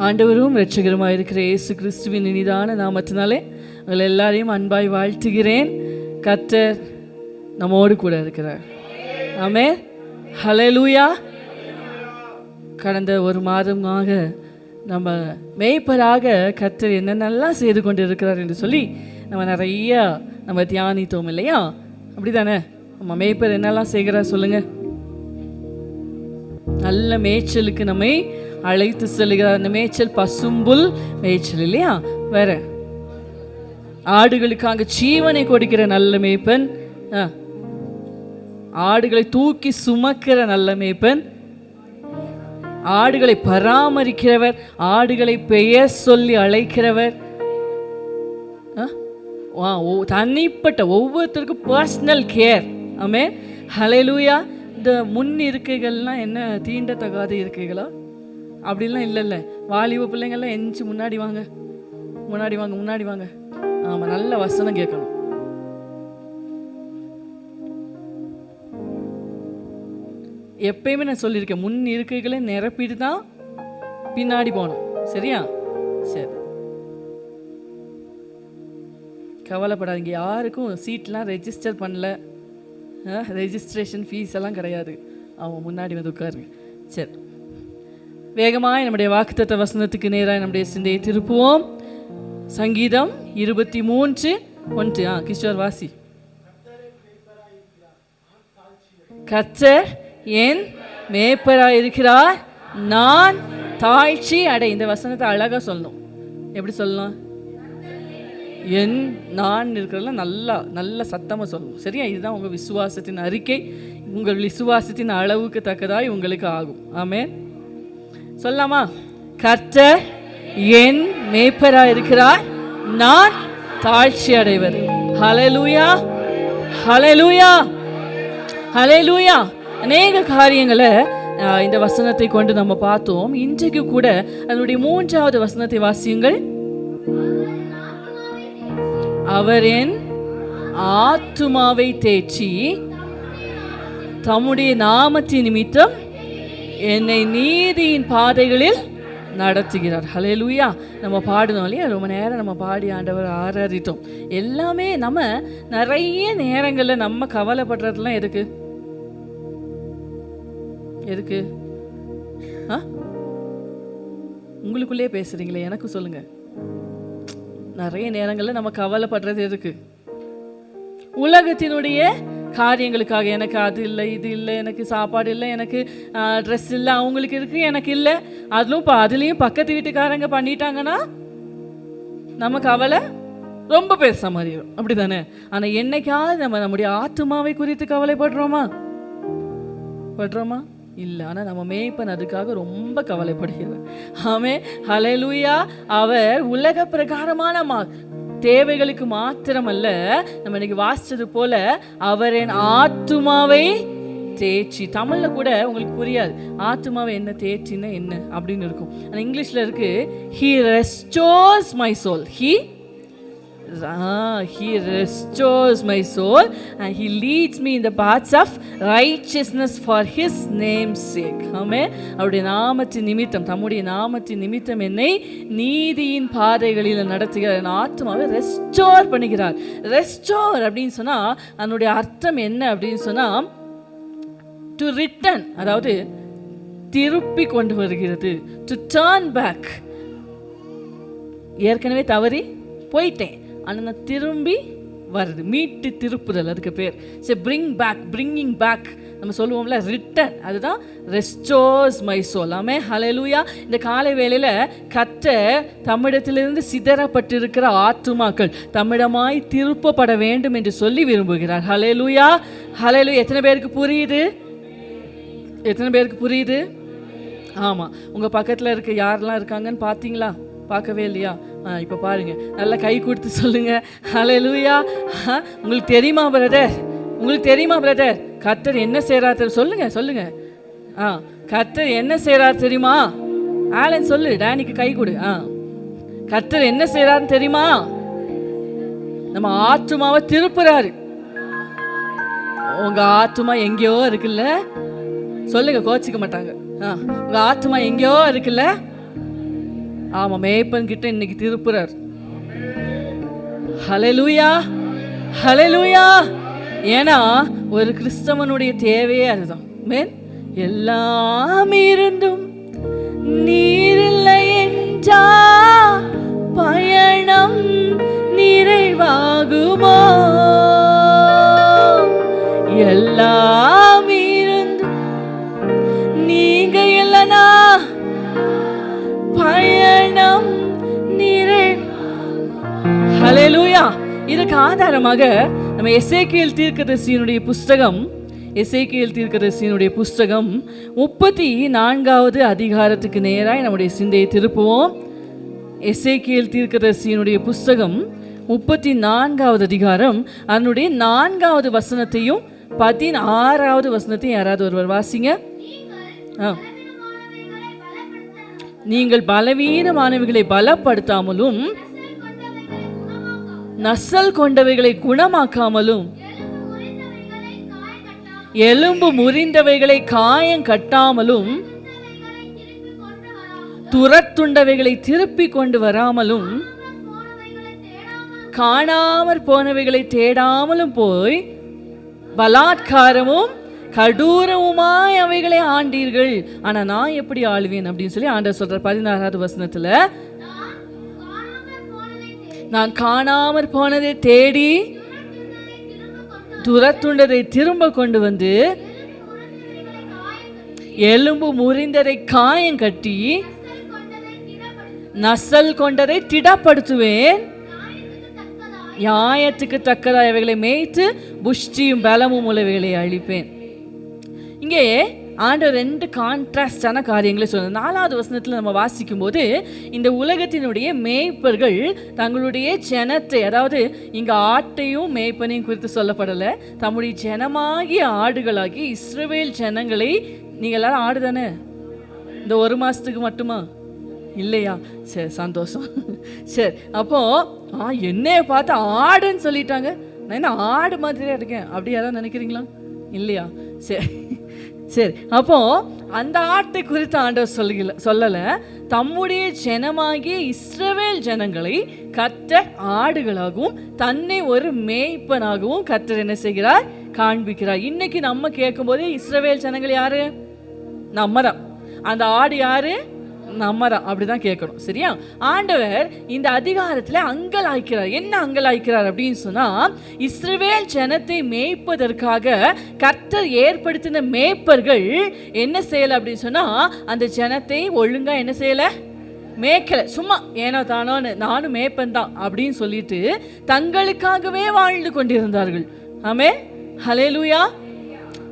ஆண்டவரும் இரட்சகருமாய் இருக்கிற இயேசு கிறிஸ்துவின் இனிதான நாமத்தினாலே உங்கள் எல்லாரையும் அன்பாய் வாழ்த்துகிறேன். கர்த்தர் நம்மோடு கூட இருக்கிறார். ஆமென். ஹல்லேலூயா. கடந்த ஒரு மாதமாக நம்ம மேய்ப்பராக கர்த்தர் என்னென்னலாம் செய்து கொண்டு இருக்கிறார் என்று சொல்லி நம்ம தியானித்தோம் இல்லையா? அப்படி தானே? நம்ம மேய்ப்பர் என்னெல்லாம் செய்கிறார் சொல்லுங்க. நல்ல மேய்ச்சலுக்கு நம்மை அழைத்து செல்கிறார். அந்த மேய்ச்சல் பசும்புல் மேய்ச்சல் இல்லையா? வேற ஆடுகளுக்காக ஜீவனை கொடுக்கிற நல்ல மேய்ப்பன், ஆடுகளை தூக்கி சுமக்கிற நல்ல மேய்ப்பன், ஆடுகளை பராமரிக்கிறவர், ஆடுகளை பெயர் சொல்லி அழைக்கிறவர், தனிப்பட்ட ஒவ்வொருத்தருக்கும் பர்சனல் கேர். ஆமென். ஹல்லேலூயா. இந்த முன் இருக்கைகள்லாம் என்ன தீண்டத்தகாத இருக்கைகளா? அப்படிலாம் இல்லைல்ல. வாலிப பிள்ளைங்கள்லாம் எஞ்சி முன்னாடி வாங்க, முன்னாடி வாங்க, முன்னாடி வாங்க. ஆமாம், நல்ல வசனம் கேட்கணும். எப்பயுமே நான் சொல்லியிருக்கேன், முன் இருக்கைகளை நிரப்பிட்டு தான் பின்னாடி போகணும். சரியா? சரி, கவலைப்படாதீங்க. யாருக்கும் சீட்லாம் ரெஜிஸ்டர் பண்ணல, ரெஜிஸ்ட்ரேஷன் ஃபீஸ் எல்லாம் கிடையாது. அவங்க முன்னாடி வந்து உட்காருங்க. சரி, வேகமாக நம்முடைய வாக்குத்தத்த வசனத்துக்கு நேராக நம்முடைய சிந்தையை திருப்புவோம். சங்கீதம் 23:1. கிஷோர் வாசி. கர்த்தர் என் மேய்ப்பராய் இருக்கிறார், நான் தாழ்ச்சி அடை. இந்த வசனத்தை அழகா சொல்லணும். எப்படி சொல்லணும்? என் நான் இருக்கிறதெல்லாம் நல்லா நல்ல சத்தமாக சொல்லணும். சரியா? இதுதான் உங்கள் விசுவாசத்தின் அறிக்கை. உங்கள் விசுவாசத்தின் அளவுக்கு தக்கதாய் உங்களுக்கு ஆகும். ஆமென். சொல்லலாமா? கர்த்தர் என் மேய்ப்பராய் இருக்கிறார், நான் தாழ்ச்சி அடைவர். ஹல்லேலூயா, ஹல்லேலூயா, ஹல்லேலூயா. அநேக காரியங்களை இந்த வசனத்தை கொண்டு நம்ம பார்த்தோம். இன்றைக்கு கூட அதனுடைய 3வது வசனத்தை வாசியுங்கள். அவர் என் ஆத்துமாவை தேற்றி தம்முடைய நாமத்தின் நிமித்தம் என்னை நீதியின் பாதைகளில் நடத்துகிறார். ஹல்லேலூயா. நம்ம பாடணும் இல்லையா? ரொம்ப நேரம் நம்ம பாடி ஆண்டவர் ஆராதித்தோம். எல்லாமே நம்ம நிறைய நேரங்களில் நம்ம கவலைப்படுறதுலாம் எதுக்கு? எதுக்கு? உங்களுக்குள்ளே பேசுறீங்களே, எனக்கு சொல்லுங்க. நிறைய நேரங்களில் நம்ம கவலைப்படுறது எதுக்கு? உலகத்தினுடைய காரியங்களுக்காக. எனக்கு அது இல்லை, இது இல்லை, எனக்கு சாப்பாடு இல்லை, எனக்கு ட்ரெஸ் இல்லை, அவங்களுக்கு இருக்கு, எனக்கு இல்லை. அதுலேயும் பக்கத்து வீட்டுக்காரங்க பண்ணிட்டாங்கன்னா நம்ம கவலை ரொம்ப பேச மாதிரி வரும். அப்படி தானே? ஆனால் என்னைக்காவது நம்ம நம்முடைய ஆத்துமாவை குறித்து கவலைப்படுறோமா? இல்லை. ஆனால் நம்ம மேய்ப்பன் அதுக்காக ரொம்ப கவலைப்படுகிறார். ஆமென். ஹல்லேலூயா. அவர் உலக பிரகாரமான தேவைகளுக்கு மாத்திரமல்ல, நம்ம இன்னைக்கு வாசிச்சது போல அவர் என் ஆத்துமாவை தேய்ச்சி. தமிழ்ல கூட உங்களுக்கு புரியாது ஆத்துமாவை என்ன தேய்ச்சின்னா என்ன அப்படின்னு இருக்கும். ஆனால் இங்கிலீஷ்ல இருக்கு, he restores my soul. He restores my soul and he leads me in the paths of righteousness for his name's sake. ஆமென். அவருடைய நாமத்தின் நிமித்தம், தம்முடைய நாமத்தின் நிமித்தம் என்னை நீதியின் பாதைகளில் நடத்துகிறார். என் ஆத்மாவை ரெஸ்டோர் பண்ணுகிறார். ரெஸ்டோர் அப்படின்னு சொன்னா அதனுடைய அர்த்தம் என்ன அப்படின்னு சொன்னா டு ரிட்டர்ன், அதாவது திருப்பி கொண்டு வருகிறது. To turn back. ஏற்கனவே தவறி போயிட்டேன், ஆனால் நான் திரும்பி வருது. மீட்டு திருப்புதல் அதுக்கு பேர். சரி, பிரிங்கிங் பேக் நம்ம சொல்லுவோம்ல, ரிட்டர்ன். அதுதான் ரெஸ்டோர்ஸ் மை சோல். ஆமென். ஹல்லேலூயா. இந்த காலை வேளையில் கர்த்தர் தம்மிடத்திலிருந்து சிதறப்பட்டிருக்கிற ஆத்துமாக்கள் தம்மிடமாய் திருப்பப்பட வேண்டும் என்று சொல்லி விரும்புகிறார். ஹல்லேலூயா, ஹல்லேலூயா. எத்தனை பேருக்கு புரியுது? எத்தனை பேருக்கு புரியுது? ஆமாம். உங்கள் பக்கத்தில் இருக்க யாரெல்லாம் இருக்காங்கன்னு பார்த்தீங்களா? பார்க்கவே இல்லையா? இப்போ பாருங்க, நல்லா கை கொடுத்து சொல்லுங்க. ஹல்லேலூயா. உங்களுக்கு தெரியுமா பிரதர்? உங்களுக்கு தெரியுமா பிரதர் கர்த்தர் என்ன செய்கிறார்? சொல்லுங்க. கர்த்தர் என்ன செய்கிறார் தெரியுமா? ஆலன் சொல்லு. டேனிக்கு கை கொடு. கர்த்தர் என்ன செய்கிறாருன்னு தெரியுமா? நம்ம ஆத்துமாவை திருப்புறாரு. உங்க ஆத்துமா எங்கேயோ இருக்குல்ல, சொல்லுங்க, கோச்சிக்க மாட்டாங்க. உங்க ஆத்துமா எங்கேயோ இருக்குல்ல, ஆமா, மேய்ப்பன் கிட்ட இன்னைக்கு திருப்புறார். ஹல்லேலூயா, ஹல்லேலூயா. ஏன்னா ஒரு கிறிஸ்தவனுடைய தேவையே அதுதான். எல்லாம் இருந்தும் நீரில்லை என்றா பயணம் நிறைவாகுமோ? எல்லாம் இருந்தும் நீங்க இல்லனா பயணம் நிறை. ஹல்லேலூயா. இதுக்கு ஆதாரமாக நம்ம எசேக்கியேல் தீர்க்கதரிசியினுடைய புஸ்தகம் 34வது அதிகாரத்துக்கு நேராய் நம்முடைய சிந்தையை திருப்புவோம். எசேக்கியேல் தீர்க்கதரிசியினுடைய புஸ்தகம் 34வது அதிகாரம், அதனுடைய 4வது வசனத்தையும் 16வது வசனத்தையும் யாராவது ஒருவர் வாசிங்க. நீங்கள் பலவீனமானவைகளை பலப்படுத்தாமலும் நசல் கொண்டவைகளை குணமாக்காமலும் எலும்பு முறிந்தவைகளை காயம் கட்டாமலும் துரத்துண்டவைகளை திருப்பி கொண்டு வராமலும் காணாமற் போனவைகளை தேடாமலும் போய் பலாத்காரமும் கடூரமுமாய் அவைகளை ஆண்டீர்கள். ஆனா நான் எப்படி ஆளுவேன் அப்படின்னு சொல்லி ஆண்டவர் சொல்றார் 16வது வசனத்துல. நான் காணாமற் போனதை தேடி துரத்துண்டதை திரும்ப கொண்டு வந்து எலும்பு முறிந்ததை காயம் கட்டி நசல் கொண்டதை திடப்படுத்துவேன். நியாயத்துக்கு தக்கதாக இவைகளை மேய்த்து புஷ்டியும் பலமும் உள்ளவைகளை அழிப்பேன். இங்கே ஆண்டவர் 2 கான்ட்ராஸ்டான காரியங்களை சொல்லுங்கள். 4வது வசனத்தில் நம்ம வாசிக்கும் போது இந்த உலகத்தினுடைய மேய்ப்பர்கள் தங்களுடைய ஜனத்தை, அதாவது இங்கே ஆட்டையும் மேய்ப்பனையும் குறித்து சொல்லப்படலை, தம்முடைய ஜனமாகிய ஆடுகளாகி இஸ்ரவேல் ஜனங்களை, நீங்கள் எல்லாரும் ஆடு தானே? இந்த 1 மாதத்துக்கு மட்டுமா? இல்லையா? சரி, சந்தோஷம். சரி, அப்போது என்னைய பார்த்து ஆடுன்னு சொல்லிட்டாங்க, நான் என்ன ஆடு மாதிரியே இருக்கேன் அப்படி யாராவது நினைக்கிறீங்களா? இல்லையா? சரி, அப்போ அந்த ஆட்டை குறித்து ஆண்டவர் சொல்லலை, தம்முடைய ஜனமாகிய இஸ்ரவேல் ஜனங்களை கர்த்தர் ஆடுகளாகவும் தன்னை ஒரு மேய்ப்பனாகவும் கர்த்தர் என்ன செய்கிறார்? காண்பிக்கிறார். இன்னைக்கு நம்ம கேட்கும் போது இஸ்ரவேல் ஜனங்கள் யாரு? நம்மதான். அந்த ஆடு யாரு? நம்மதான். அப்படிதான் கேட்கணும், சரியா? ஆண்டவர் இந்த அதிகாரத்தில் அங்கலாய்க்கிறார். என்ன அங்கலாய்க்கிறார் அப்படின்னு சொன்னா, இஸ்ரவேல் ஜனத்தை மேய்ப்பதற்காக கர்த்தர் ஏற்படுத்தின மேய்ப்பர்கள் என்ன செய்யல அப்படின்னு சொன்னா, அந்த ஜனத்தை ஒழுங்கா என்ன செய்யல? மேய்க்கல. சும்மா ஏனோ தானோன்னு நானும் மேய்ப்பன் தான் அப்படின்னு சொல்லிட்டு தங்களுக்காகவே வாழ்ந்து கொண்டிருந்தார்கள். ஆமென், ஹல்லேலூயா.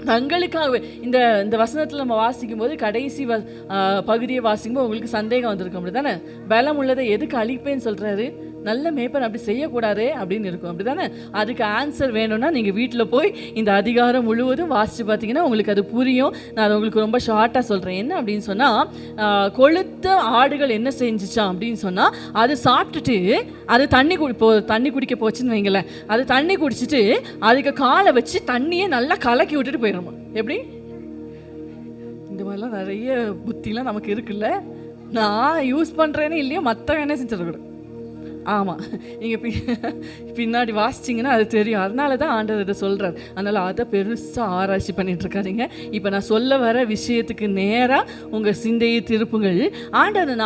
தங்களுக்காகவே இந்த வசனத்தில் நம்ம வாசிக்கும் போது கடைசி பகுதியை வாசிக்கும்போது உங்களுக்கு சந்தேகம் வந்திருக்கும், அப்படி தானே? பலம் உள்ளதை எதுக்கு அழிப்பேன்னு சொல்கிறாரு? நல்ல மேய்ப்பன் அப்படி செய்யக்கூடாது அப்படின்னு இருக்கும், அப்படி தானே? அதுக்கு ஆன்சர் வேணும்னா நீங்கள் வீட்டில் போய் இந்த அதிகாரம் முழுவதும் வாசித்து பார்த்தீங்கன்னா உங்களுக்கு அது புரியும். நான் அது உங்களுக்கு ரொம்ப ஷார்ட்டாக சொல்கிறேன். என்ன அப்படின்னு சொன்னால், கொளுத்த ஆடுகள் என்ன செஞ்சிச்சான் அப்படின்னு சொன்னால், அது சாப்பிட்டுட்டு அது தண்ணி குடிக்க போச்சுன்னு வைங்களேன். அது தண்ணி குடிச்சிட்டு அதுக்கு காலை வச்சு தண்ணியை நல்லா கலக்கி விட்டுட்டு போயிடுமா. எப்படி? இந்த மாதிரிலாம் நிறைய புத்திலாம் நமக்கு இருக்குல்ல. நான் யூஸ் பண்ணுறேன்னு இல்லையோ, மற்றவங்க என்ன செஞ்சிடக்கூடாது. ஆமாம், நீங்கள் பின்னாடி வாசிச்சிங்கன்னா அது தெரியும். அதனால தான் ஆண்டவர் இதை சொல்கிறார். அதனால் அதை பெருசாக ஆராய்ச்சி பண்ணிகிட்ருக்காதீங்க. இப்போ நான் சொல்ல வர விஷயத்துக்கு நேராக உங்கள் சிந்தையை திருப்புங்கள். ஆண்டவர்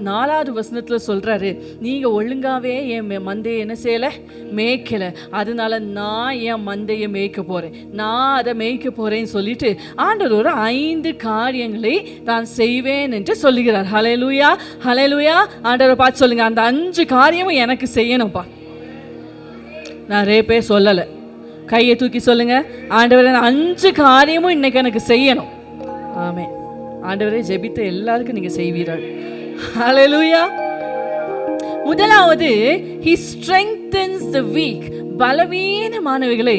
4வது வசனத்தில் சொல்கிறாரு, நீங்கள் ஒழுங்காகவே என் மந்தையை என்ன செய்யலை? மேய்க்கலை. அதனால நான் என் மந்தையை மேய்க்க போகிறேன், நான் அதை மேய்க்க போகிறேன்னு சொல்லிட்டு ஆண்டவர் ஒரு 5 காரியங்களை தான் செய்வேன் என்று சொல்லுகிறார். ஹல்லேலூயா, ஹல்லேலூயா. ஆண்டவரை பார்த்து சொல்லுங்கள், அந்த 5 காரியமும் எனக்கு செய்யணும்ப்பா. நிறைய பேர் சொல்லலை, கையை தூக்கி சொல்லுங்க, ஆண்டவரே 5 காரியமும் இன்னைக்கு எனக்கு செய்யணும். ஆமென். ஆண்டவரே, ஜெபித்த எல்லாருக்கும் நீங்க செய்வீர்கள். ஹல்லேலூயா. முதலாவது, he strengthens the weak. பலவீனமானவைகளை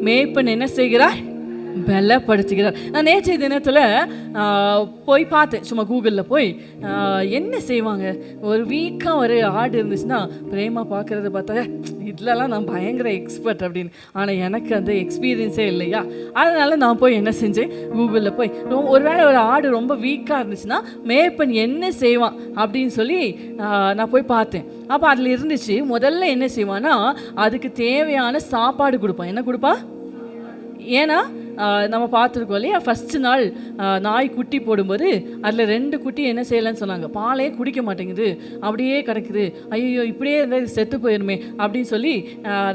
மேய்ப்பன் என்ன செய்கிறார்? பலப்படுத்துகிறார். நான் நேற்றைய தினத்தில் போய் பார்த்தேன், சும்மா கூகுளில் போய் என்ன செய்வாங்க, ஒரு வீக்காக ஒரு ஆடு இருந்துச்சுன்னா பிரேமா பார்க்குறத பார்த்தா இதுலலாம் நான் பயங்கர எக்ஸ்பர்ட் அப்படின்னு. ஆனால் எனக்கு அந்த எக்ஸ்பீரியன்ஸே இல்லையா, அதனால் நான் போய் என்ன செஞ்சேன், கூகுளில் போய் ஒருவேளை ஒரு ஆடு ரொம்ப வீக்காக இருந்துச்சுன்னா மேய்ப்பன் என்ன செய்வான் அப்படின்னு சொல்லி நான் போய் பார்த்தேன். அப்போ அதில் இருந்துச்சு, முதல்ல என்ன செய்வான்னா அதுக்கு தேவையான சாப்பாடு கொடுப்பான். என்ன கொடுப்பா? ஏன்னா நம்ம பார்த்துருக்கோம் இல்லையா, ஃபஸ்ட்டு நாள் நாய் குட்டி போடும்போது அதில் 2 குட்டி என்ன செய்யலைன்னு சொன்னாங்க, பாலே குடிக்க மாட்டேங்குது, அப்படியே கிடக்குது, ஐயோ இப்படியே இருந்தால் இது செத்து போயிருமே அப்படின்னு சொல்லி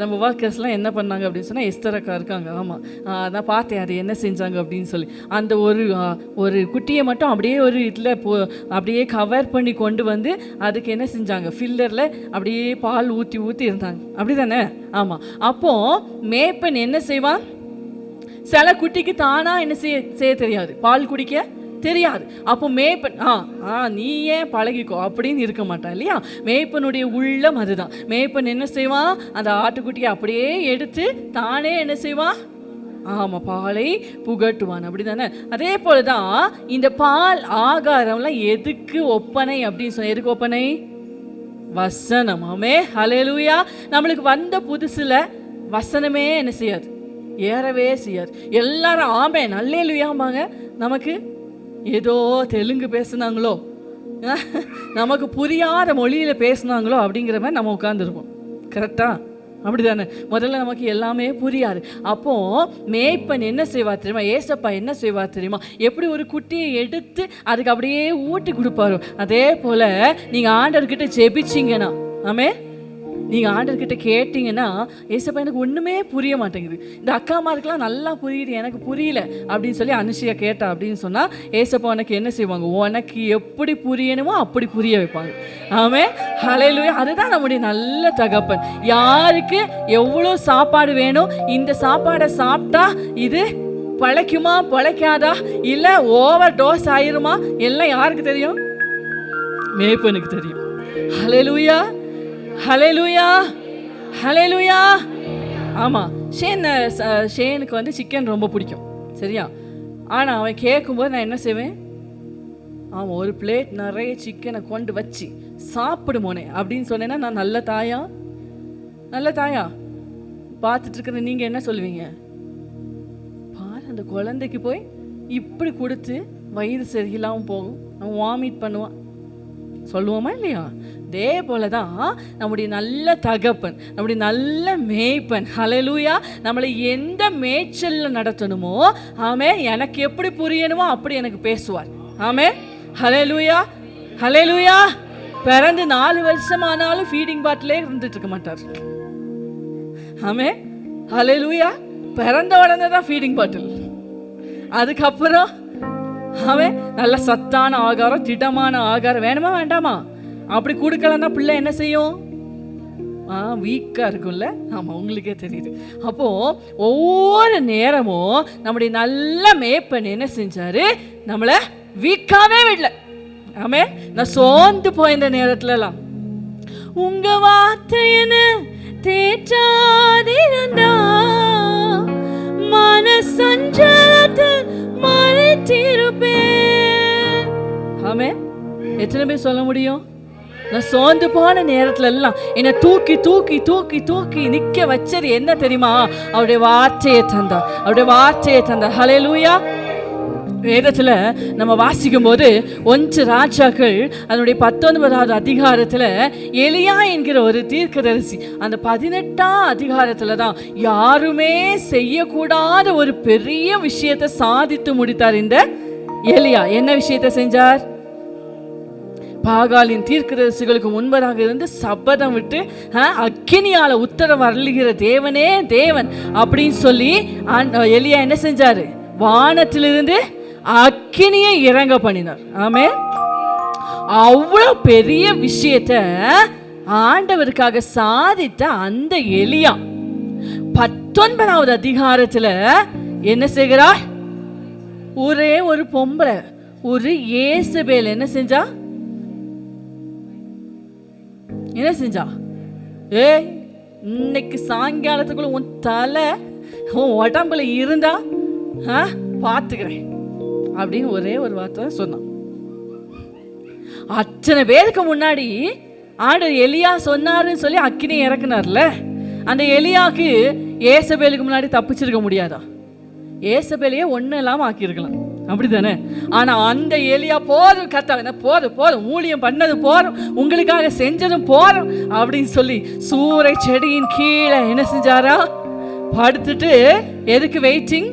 நம்ம ஒர்க்கர்ஸ்லாம் என்ன பண்ணாங்க அப்படின்னு சொன்னால், எஸ்தரக்கா இருக்காங்க, ஆமாம் நான் பார்த்தேன் அது என்ன செஞ்சாங்க அப்படின்னு சொல்லி, அந்த ஒரு குட்டியை மட்டும் அப்படியே ஒரு இதில் அப்படியே கவர் பண்ணி கொண்டு வந்து அதுக்கு என்ன செஞ்சாங்க, ஃபில்லரில் அப்படியே பால் ஊற்றி இருந்தாங்க, அப்படி தானே? ஆமாம். அப்போது மேய்ப்பன் என்ன செய்வான், சில குட்டிக்கு தானா என்ன செய்ய தெரியாது, பால் குடிக்க தெரியாது. அப்போ மேய்ப்பன் நீ ஏன் பழகிக்கோ அப்படின்னு இருக்க மாட்டான் இல்லையா. மேய்ப்பனுடைய உள்ளம் அதுதான். மேய்ப்பன் என்ன செய்வான், அந்த ஆட்டுக்குட்டியை அப்படியே எடுத்து தானே என்ன செய்வான், ஆமாம் பாலை புகட்டுவான், அப்படி தானே? அதே போல தான் இந்த பால் ஆகாரம்லாம் எதுக்கு ஒப்பனை அப்படின்னு சொன்ன, எதுக்கு ஒப்பனை? வசனம். ஆமே, ஹல்லேலூயா. நம்மளுக்கு வந்த புதுசில் வசனமே என்ன செய்யாது, ஏறவே செய்யாது. எல்லாரும் ஆமே அல்லேலூயாம்பாங்க. நமக்கு ஏதோ தெலுங்கு பேசுனாங்களோ, நமக்கு புரியாத மொழியில் பேசுனாங்களோ அப்படிங்கிற மாதிரி நம்ம உட்காந்துருப்போம். கரெக்டாக? அப்படி தானே? முதல்ல நமக்கு எல்லாமே புரியாது. அப்போது மேய்ப்பன் என்ன செய்வார் தெரியுமா, ஏசப்பா என்ன செய்வார் தெரியுமா, எப்படி ஒரு குட்டியை எடுத்து அதுக்கு அப்படியே ஊட்டி கொடுப்பாரோ, அதே போல் நீங்கள் ஆண்டவர்கிட்ட ஜெபிச்சிங்கன்னா, ஆமே, நீங்கள் ஆண்டவர்கிட்ட கேட்டிங்கன்னா, ஏசப்பா எனக்கு ஒன்றுமே புரிய மாட்டேங்குது, இந்த அக்காமாருக்கெல்லாம் நல்லா புரியுது, எனக்கு புரியல அப்படின்னு சொல்லி அனுஷியா கேட்டா அப்படின்னு சொன்னால், ஏசப்பா உனக்கு என்ன செய்வாங்க, உனக்கு எப்படி புரியணுமோ அப்படி புரிய வைப்பாங்க. ஆமே, ஹல்லேலூயா. அதுதான் நம்முடைய நல்ல தகப்பன். யாருக்கு எவ்வளோ சாப்பாடு வேணும், இந்த சாப்பாடை சாப்பிட்டா இது பழைக்குமா பழைக்காதா, இல்லை ஓவர் டோஸ் ஆயிருமா, எல்லாம் யாருக்கு தெரியும்? மேய்ப்பனுக்கு தெரியும். ஹல்லேலூயா, ஹல்லேலூயா, ஹல்லேலூயா. ஆமாம், ஷேனுக்கு வந்து சிக்கன் ரொம்ப பிடிக்கும், சரியா? ஆனால் அவன் கேட்கும்போது நான் என்ன செய்வேன், அவன் ஒரு பிளேட் நிறைய சிக்கனை கொண்டு வச்சு சாப்பிடுமோனே அப்படின்னு சொன்னேன்னா, நான் நல்ல தாயா? நல்ல தாயா? பார்த்துட்டு இருக்கிற நீங்கள் என்ன சொல்லுவீங்க, பாரு அந்த குழந்தைக்கு போய் இப்படி கொடுத்து வயிறு சரியில்லாமல் போகும், அவன் வாமிட் பண்ணுவான், சொல்லுவோமா இல்லையா? அதே போல தான் நம்முடைய நல்ல தகப்பன், நம்முடைய நல்ல மேய்ப்பன், ஹல்லேலூயா, நம்மளை எந்த மேய்ச்சலில் நடத்தணுமோ, ஆமே, எனக்கு எப்படி புரியணுமோ அப்படி எனக்கு பேசுவார். ஆமே, ஹல்லேலூயா, ஹல்லேலூயா. பிறந்து 4 வருஷமானாலும் ஃபீடிங் பாட்டிலே இருந்துட்டு இருக்க மாட்டார். ஆமே, ஹல்லேலூயா. பிறந்த உடனே தான் ஃபீடிங் பாட்டில், அதுக்கப்புறம் அவன் நல்ல சத்தான ஆகாரம், திடமான ஆகாரம் வேணுமா வேண்டாமா, அப்படி கொடுக்கலன்னா பிள்ளை என்ன செய்யும், வீக்காக இருக்கும்ல. ஆமாம், உங்களுக்கே தெரியுது. அப்போது ஒவ்வொரு நேரமும் நம்முடைய நல்ல மேய்ப்பன் என்ன செஞ்சார், நம்மளை வீக்காகவே விடல. ஆமே, நான் சோர்ந்து போயிருந்த நேரத்துலலாம் உங்க வார்த்தைன்னு தேற்றாதிருந்தா மனசஞ்சலத்தை மறைத்திருப்பேன். ஆமே, எத்தனை பேர் சொல்ல முடியும்? நான் சோர்ந்து போன நேரத்துல எல்லாம் என்னை தூக்கி தூக்கி தூக்கி தூக்கி நிக்க வச்சது என்ன தெரியுமா, அவருடைய வார்த்தையை தந்தார், அவருடைய வார்த்தையை தந்தார். ஹல்லேலூயா. வேதத்தில் நம்ம வாசிக்கும் போது 1 ராஜாக்கள் அதனுடைய 19வது அதிகாரத்தில் எலியா என்கிற ஒரு தீர்க்கதரிசி, அந்த 18ஆம் அதிகாரத்தில் தான் யாருமே செய்யக்கூடாத ஒரு பெரிய விஷயத்தை சாதித்து முடித்தார் இந்த எலியா. என்ன விஷயத்தை செஞ்சார்? பாகாலின் தீர்க்கதரிசிகளுக்கு முன்பதாக இருந்து சபதம் விட்டு அக்கினியால உத்தரவு அருளுகிற தேவனே தேவன் அப்படின்னு சொல்லி எலியா என்ன செஞ்சாரு, வானத்திலிருந்து அக்கினியை இறங்க பண்ணினார். ஆமே, அவ்வளவு பெரிய விஷயத்தை ஆண்டவருக்காக சாதித்த அந்த எலியா 19வது அதிகாரத்துல என்ன செய்கிறார், ஒரே ஒரு பொம்பளை, ஒரு ஏசபேல் என்ன செஞ்சா, என்ன செஞ்சா, இன்னைக்கு சாயங்காலத்துக்குள்ள உன் தலை உன் உடம்புல இருந்தா பார்த்துக்கிறேன் அப்படின்னு ஒரே ஒரு வார்த்தை சொன்னான். அத்தனை பேருக்கு முன்னாடி ஆண்டவர் எலியா சொன்னாருன்னு சொல்லி அக்கினி இறக்குனார்ல, அந்த எலியாக்கு ஏசபேலுக்கு முன்னாடி தப்பிச்சிருக்க முடியாதா? ஏசபேலையே ஒன்றும் இல்லாமல் ஆக்கியிருக்கலாம், அப்படித்தானே? ஆனால் அந்த எலியா போதும் கர்த்தாவே, போதும் போதும், ஊழியம் பண்ணது போதும், உங்களுக்காக செஞ்சதும் போதும் அப்படின்னு சொல்லி சூறை செடியின் கீழே என்ன செஞ்சாரா? படுத்துட்டு எதுக்கு வெயிட்டிங்?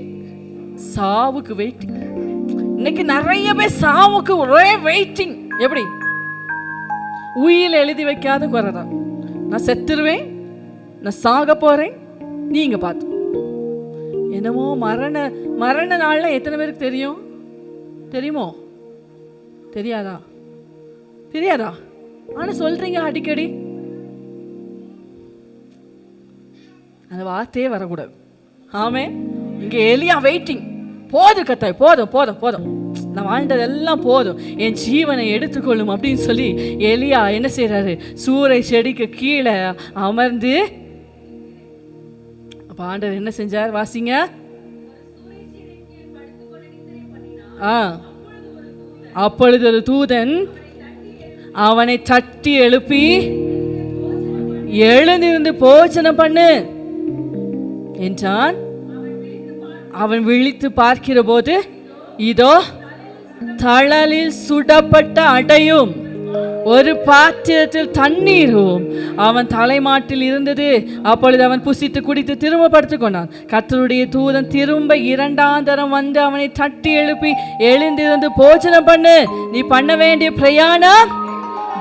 சாவுக்கு வெயிட்டிங். இன்னைக்கு நிறைய பேர் சாவுக்கு ஒரே வெயிட்டிங். எப்படி? உயிர் எழுதி வைக்காத குறைதான். நான் செத்துருவேன், நான் சாக போறேன், நீங்க பார்த்து. என்னமோ மரண நாள்ல எத்தனை பேருக்கு தெரியும்? தெரியுமோ? தெரியாதா? தெரியாதா? ஆனா சொல்றீங்க அடிக்கடி. அந்த வார்த்தையே வரக்கூடாது. ஆமே. இங்க எலியா வெயிட்டிங். போதும் கர்த்தாவே, போதும் போதும் போதும், நான் வாழ்ந்ததெல்லாம் போதும், என் ஜீவனை எடுத்துக்கொள்ளும் அப்படின்னு சொல்லி எலியா என்ன செய்யறாரு? சூறை செடிக்கு கீழே அமர்ந்து அப்ப ஆண்டவர் என்ன செஞ்சார்? வாசிங்க. அப்பொழுது ஒரு தூதன் அவனை தட்டி எழுப்பி, எழுந்திருந்து போஜனம் பண்ணு என்றான். அவன் விழித்து பார்க்கிற போது இதோ தழலில் சுடப்பட்ட அடையும் ஒரு பாத்திரத்தில் தண்ணீரும் அவன் தலைமாட்டில் இருந்தது. அப்பொழுது அவன் புசித்து குடித்து திரும்ப படுத்துக் கொண்டான். கர்த்தருடைய தூதன் திரும்ப 2ஆம் தரம் வந்து அவனை தட்டி எழுப்பி, எழுந்திருந்து போஜனம் பண்ணு, நீ பண்ண வேண்டிய பிரயாணம்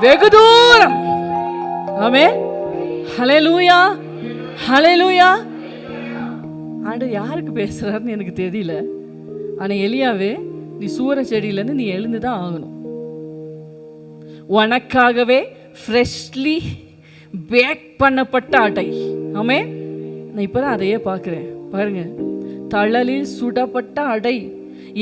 வெகு தூரம். ஆமென். ஹல்லேலூயா, ஹல்லேலூயா. ஆண்டவர் யாருக்கு பேசுறாருன்னு எனக்கு தெரியல. ஆனா எலியாவே, நீ சூறை செடியிலேருந்து நீ எழுந்துதான் ஆகணும். உனக்காகவே ஃப்ரெஷ்லி பேக் பண்ணப்பட்ட அடை. ஆமே. நான் இப்போதான் அதையே பார்க்குறேன். பாருங்க, தழலில் சுடப்பட்ட அடை,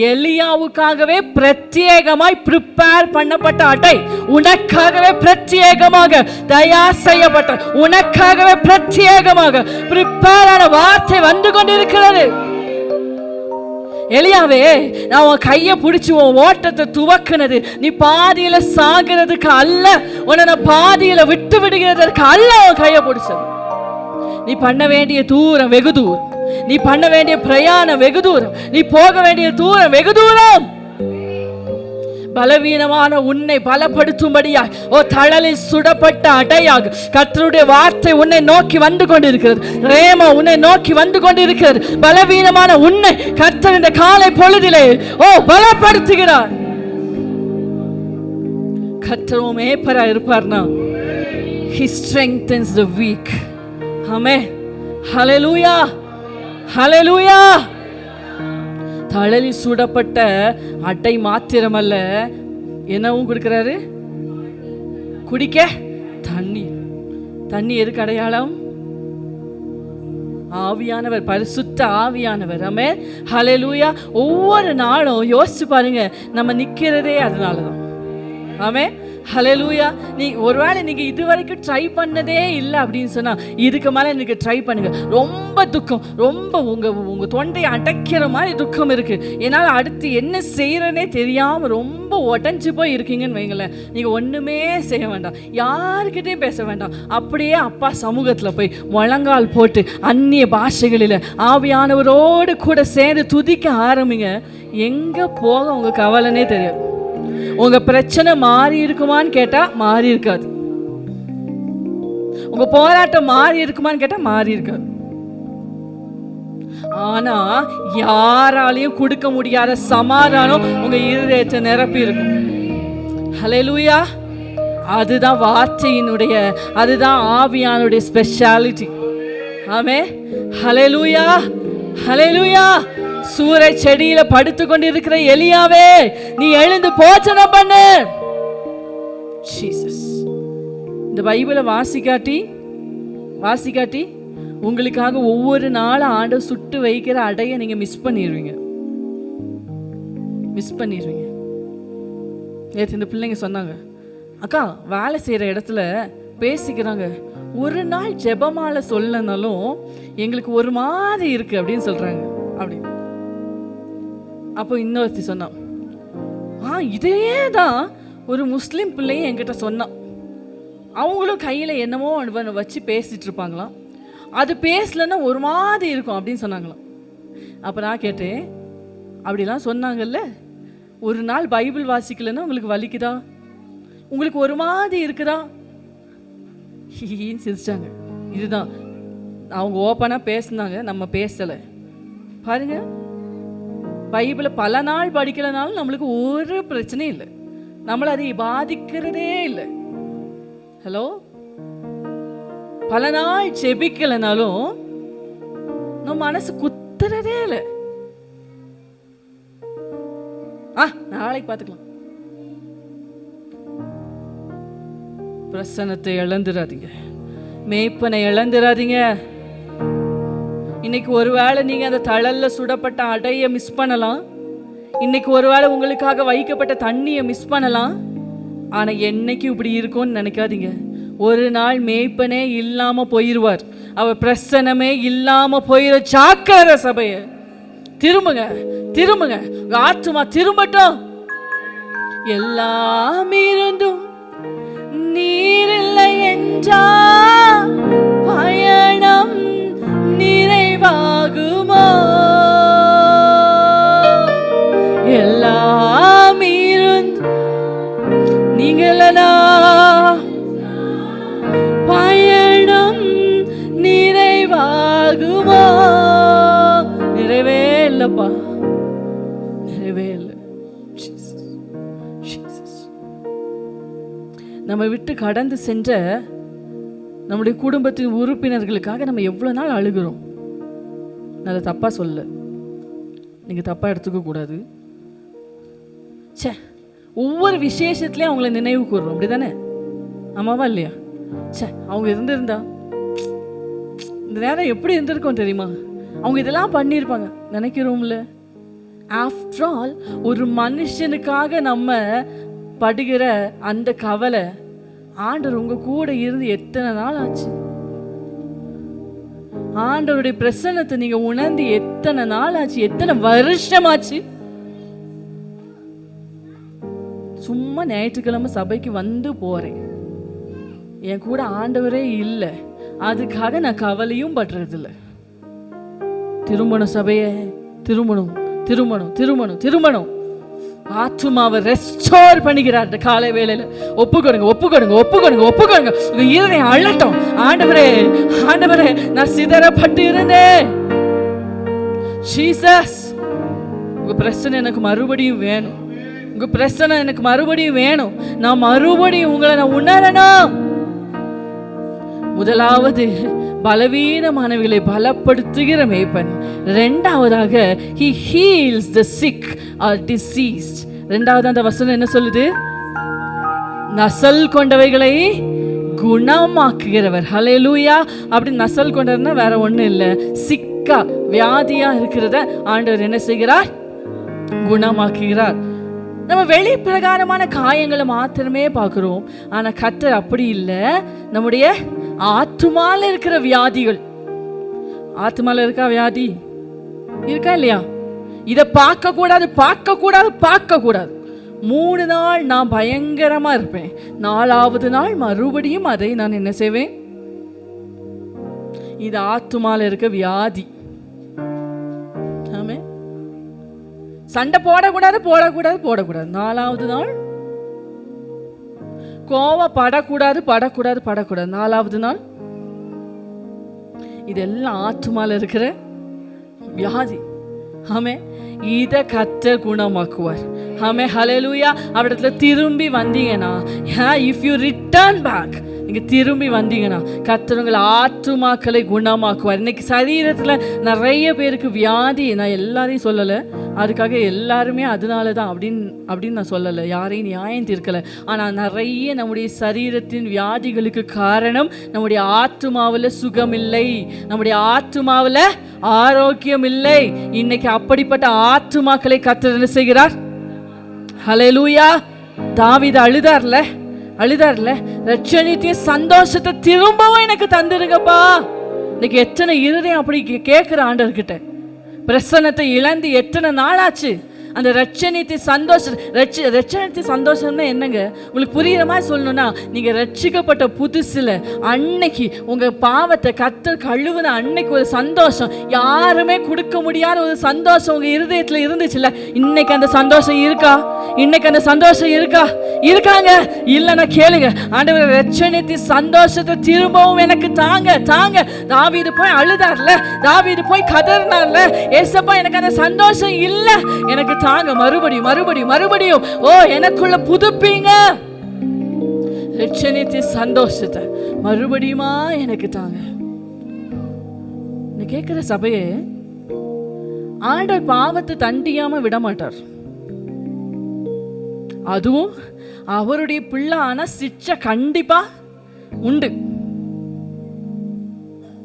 எலியாவுக்காகவே பிரத்யேகமாய் ப்ரிப்பேர் பண்ணப்பட்ட அடை, உனக்காகவே பிரத்யேகமாக தயார் செய்யப்பட்ட, உனக்காகவே பிரத்யேகமாக ப்ரிப்பேர் ஆன வார்த்தை வந்து கொண்டிருக்கிறது. எலியாவே, நான் உன் கையை பிடிச்சி உன் ஓட்டத்தை துவக்குனது நீ பாதியில சாகிறதுக்கு அல்ல, உன்னை பாதியில விட்டு விடுகிறதுக்கு அல்ல. உன் கையை பிடிச்சது. நீ பண்ண வேண்டிய தூரம் வெகு தூரம், நீ பண்ண வேண்டிய பிரயாணம் வெகு தூரம், நீ போக வேண்டிய தூரம் வெகு தூரம். பலவீனமான உன்னை பலப்படுத்தும்படியாய் ஓ தழலில் சுடப்பட்ட அடையாக கர்த்தருடைய வார்த்தை உன்னை நோக்கி வந்து கொண்டிருக்கிறது. ரேமா உன்னை நோக்கி வந்து கொண்டிருக்கிறது. பலவீனமான உன்னை கர்த்தர் இந்த காலை பொழுதிலே ஓ பலப்படுத்துகிறார். கர்த்தர் உன் மேய்ப்பரா இருப்பார்னா, he strengthens the weak. ஆமென். ஹல்லேலூயா, ஹல்லேலூயா. தழலில் சுடப்பட்ட அட்டை மாத்திரமல்ல, என்னவும் கொடுக்கிறாரு? குடிக்க தண்ணீர். தண்ணி எதுக்கு அடையாளம்? ஆவியானவர், பரிசுத்த ஆவியானவர். ஆமென். ஹல்லேலூயா. ஒவ்வொரு நாளும் யோசிச்சு பாருங்க, நம்ம நிக்கிறதே அதனாலதான். ஆமென். ஹல்லேலூயா. நீ ஒருவேளை நீங்க இதுவரைக்கும் ட்ரை பண்ணதே இல்லை அப்படின்னு சொன்னா, இதுக்கு மேல நீங்க ட்ரை பண்ணுங்க. ரொம்ப துக்கம், ரொம்ப உங்க தொண்டையை அடைக்கிற மாதிரி துக்கம் இருக்கு, என்னால் அடுத்து என்ன செய்யறனே தெரியாம ரொம்ப உடஞ்சு போய் இருக்கீங்கன்னு வைங்களேன். நீங்க ஒண்ணுமே செய்ய வேண்டாம், யாருக்கிட்டையும் பேச வேண்டாம். அப்படியே அப்பா சமூகத்துல போய் முழங்கால் போட்டு அந்நிய பாஷைகளில ஆவியானவரோடு கூட சேர்ந்து துதிக்க ஆரம்பிங்க. எங்க போக உங்க கவலைனே தெரியாது. உங்க பிரச்சனை மாறி இருக்குமான்னு கேட்டா மாறி இருக்காது. உங்க போராட்டம் மாறி இருக்குமான்னு கேட்டா மாறி இருக்காது. ஆனா யாராலையும் கொடுக்க முடியாத சமாதானம் உங்க இருதயத்தை நிரப்பி இருக்கும். ஹல்லேலூயா. அதுதான் வார்த்தையினுடைய, அதுதான் ஆவியானுடைய ஸ்பெஷாலிட்டி. ஆமென். ஹல்லேலூயா, ஹல்லேலூயா. சூறை செடியில படுத்து கொண்டிருக்கிற எலியாவே, நீ எழுந்து போஜனம் பண்ணு. ஜீசஸ். இந்த பைபிளை வாசிக்காட்டி உங்களுக்காக ஒவ்வொரு நாளும் ஆண்டவர் சுட்டு வைக்கிற அடைய நீங்க மிஸ் பண்ணிடுவீங்க. நேற்று இந்த பிள்ளைங்க சொன்னாங்க, அக்கா வேலை செய்யற இடத்துல பேசிக்கிறாங்க, ஒரு நாள் ஜெபமால சொல்லனாலும் எங்களுக்கு ஒரு மாதிரி இருக்கு அப்படின்னு சொல்றாங்க. அப்படி அப்போ இன்னொருத்தி சொன்னான், இதே தான் ஒரு முஸ்லீம் பிள்ளையும் என்கிட்ட சொன்னான். அவங்களும் கையில் என்னமோ வச்சு பேசிட்டு இருப்பாங்களாம். அது பேசலன்னா ஒரு மாதிரி இருக்கும் அப்படின்னு சொன்னாங்களாம். அப்போ நான் கேட்டேன், அப்படிலாம் சொன்னாங்கல்ல, ஒரு நாள் பைபிள் வாசிக்கலன்னா உங்களுக்கு வலிக்குதா, உங்களுக்கு ஒரு மாதிரி இருக்குதா? ஹீன்னு சிரிச்சாங்க. இதுதான் அவங்க ஓப்பனாக பேசினாங்க, நம்ம பேசலை. பாருங்க, பைபிளை பல நாள் படிக்கலனாலும் நம்மளுக்கு ஒரு பிரச்சனையும் இல்லை, நம்மளை அதை பாதிக்கிறதே இல்லை. ஹலோ, பல நாள் செபிக்கலனாலும் நம்ம மனசு குத்துறதே இல்லை. நாளைக்கு பார்த்துக்கலாம். பிரசன்னத்தை இழந்துடாதீங்க, மேய்ப்பனை இழந்துடாதீங்க. இன்னைக்கு ஒருவேளை நீங்க அந்த தழல்ல சுடப்பட்ட அடைய மிஸ் பண்ணலாம், இன்னைக்கு ஒருவேளை உங்களுக்காக வைக்கப்பட்ட தண்ணியை மிஸ் பண்ணலாம். ஆனா என்னைக்கு இப்படி இருக்கும்னு நினைக்காதீங்க. ஒரு நாள் மேய்ப்பனே இல்லாம போயிருவார், அவர் பிரசனமே இல்லாம போயிரு. சாக்கிர சபைய திரும்புங்க, திரும்புங்க, ஆத்துமா திரும்பட்டும். எல்லாம் இருந்தும் நீர் இல்லை என்றா பயணம் நிறைவாகுமோ? எல்லாம் இருந்தும் நீங்களா பயணம் நிறைவாகுமோ? நிறைவே இல்லப்பா, நிறைவே இல்லை. நம்ம விட்டு கடந்து சென்ற நம்முடைய குடும்பத்தின் உறுப்பினர்களுக்காக நம்ம எவ்வளோ நாள் அழுகிறோம். நான் அதை தப்பாக சொல்ல, நீங்கள் தப்பாக எடுத்துக்க கூடாது. சே, ஒவ்வொரு விசேஷத்துலேயும் அவங்கள நினைவு கூறுறோம், அப்படி தானே? ஆமாவா இல்லையா? சே, அவங்க இருந்திருந்தா இந்த நேரம் எப்படி இருந்திருக்கும் தெரியுமா? அவங்க இதெல்லாம் பண்ணியிருப்பாங்க நினைக்கிறோம்ல. ஆஃப்டர் ஆல், ஒரு மனுஷனுக்காக நம்ம படுகிற அந்த கவலை, ஆண்டவர் உங்க கூட இருந்து எத்தனை நாள் ஆச்சு? ஆண்டவருடைய பிரசன்னத்தை நீங்க உணர்ந்து எத்தனை நாள் ஆச்சு? எத்தனை வருஷமாச்சு? சும்மா ஞாயிற்றுக்கிழமை சபைக்கு வந்து போறேன், என் கூட ஆண்டவரே இல்லை, அதுக்காக நான் கவலையும் படுறதில்லை. திருமணம் சபையை, திருமணம் திருமணம் திருமணம் திருமணம் ஆத்துமாவை ரெஸ்டோர் பண்ணுகிறார். காலை வேளையில ஒப்புக்கொடுங்க, ஒப்புக்கொடுங்க, ஒப்புக்கொடுங்க, ஒப்புக்கொடுங்க. இருதயம் அழட்டும். ஆண்டவரே, ஆண்டவரே, நான் சிதறப்பட்டு இருந்தேன். ஜீசஸ், உங்க பிரச்சனை எனக்கு மறுபடியும் வேணும், உங்க பிரச்சனை எனக்கு மறுபடியும் வேணும். நான் மறுபடியும் உங்களை நான் உணரணும். முதலாவது பலவீனமானவர்களை பலப்படுத்துகிற மேய்ப்பன். இரண்டாவதாக he heals the sick or diseased. இரண்டாவது அந்த வசனம் என்ன சொல்லுது? நசல் கொண்டவைகளை குணமாக்குகிறவர். ஹல்லேலூயா. அப்படி நசல் கொண்டவர்னா வேற ஒன்றும் இல்லை, சிக்கா வியாதியா இருக்கிறத ஆண்டவர் என்ன செய்கிறார்? குணமாக்குகிறார். நம்ம வெளி பிரகாரமான காயங்களை மாத்திரமே பார்க்கிறோம், ஆனா கர்த்தர் அப்படி இல்லை. நம்முடைய ஆத்துமால இருக்கிற வியாதிகள், ஆத்துமால இருக்கா வியாதி? இருக்கா இல்லையா? இதை பார்க்க கூடாது, பார்க்க கூடாது, பார்க்க கூடாது. 3 நாள் நான் பயங்கரமா இருப்பேன், 4வது நாள் மறுபடியும் அதை நான் என்ன செய்வேன்? இது ஆத்துமால இருக்க வியாதி. ஆமே, சண்டை போடக்கூடாது, போடக்கூடாது, போடக்கூடாது. 4வது நாள் கோவப்படக்கூடாது, படக்கூடாது, படக்கூடாது. 4வது நாள். இதெல்லாம் ஆத்துமால இருக்கிற வியாதி. ஆமே, இதை கர்த்தர் குணமாக்குவார். ஆமே, ஹல்லேலூயா. அவரிடத்துல திரும்பி வந்தீங்கன்னா, இஃப் யூ ரிட்டர்ன் பேக், நீங்க திரும்பி வந்தீங்கன்னா கர்த்தர் உங்களை ஆத்துமாக்களை குணமாக்குவார். இன்னைக்கு சரீரத்துல நிறைய பேருக்கு வியாதி. நான் எல்லாரையும் சொல்லலை, அதுக்காக எல்லாருமே அதனால தான் அப்படின்னு நான் சொல்லலை, யாரையும் நியாயம் தீர்க்கலை. ஆனால் நிறைய நம்முடைய சரீரத்தின் வியாதிகளுக்கு காரணம் நம்முடைய ஆத்துமாவில் சுகம் இல்லை, நம்முடைய ஆத்துமாவில் ஆரோக்கியம் இல்லை. இன்னைக்கு அப்படிப்பட்ட ஆத்துமாக்களை கர்த்தர் என்ன செய்கிறார்? ஹல்லேலூயா. தாவீது அழுதார்ல, ரட்சணியத்தையும் சந்தோஷத்தை திரும்பவும் எனக்கு தந்துருங்கப்பா. இன்னைக்கு எத்தனை இருதயம் அப்படி கேட்கிற ஆண்டவர்கிட்ட. பிரசன்னத்தை இழந்து எத்தனை நாளாச்சு? அந்த ரட்சணியத்தின் சந்தோஷம். ரட்சணியத்தின் சந்தோஷம்னா என்னங்க? உங்களுக்கு புரியுற மாதிரி சொல்லணும்னா, நீங்க ரட்சிக்கப்பட்ட புதுசுல அன்னைக்கு உங்க பாவத்தை கர்த்தர் கழுவுன அன்னைக்கு ஒரு சந்தோஷம், யாருமே கொடுக்க முடியாத ஒரு சந்தோஷம் உங்க இருதயத்துல இருந்துச்சுல்ல, இன்னைக்கு அந்த சந்தோஷம் இருக்கா? இன்னைக்கு அந்த சந்தோஷம் இருக்கா? இருக்காங்க. இல்லைன்னா கேளுங்க, ஆண்டவர் ரட்சணியத்தின் சந்தோஷத்தை திரும்பவும் எனக்கு தாங்க தாங்க. தாவீது போய் அழுதார்ல, தாவீது போய் கதறினார்ல, ஏசப்பா எனக்கு அந்த சந்தோஷம் இல்ல, எனக்கு தாங்க, மறுபடியும் மறுபடியும் மறுபடியும் ஓ எனக்குள்ள புதுப்பீங்க ரட்சணியத்தின் சந்தோஷத்தை, மறுபடியுமா எனக்கு தாங்க. நீ கேட்கிற சபையே, ஆண்டவர் பாவத்தை தண்டியாம விட மாட்டார். அதுவும் அவருடைய பிள்ளை ஆனா சிச்சை கண்டிப்பா உண்டு.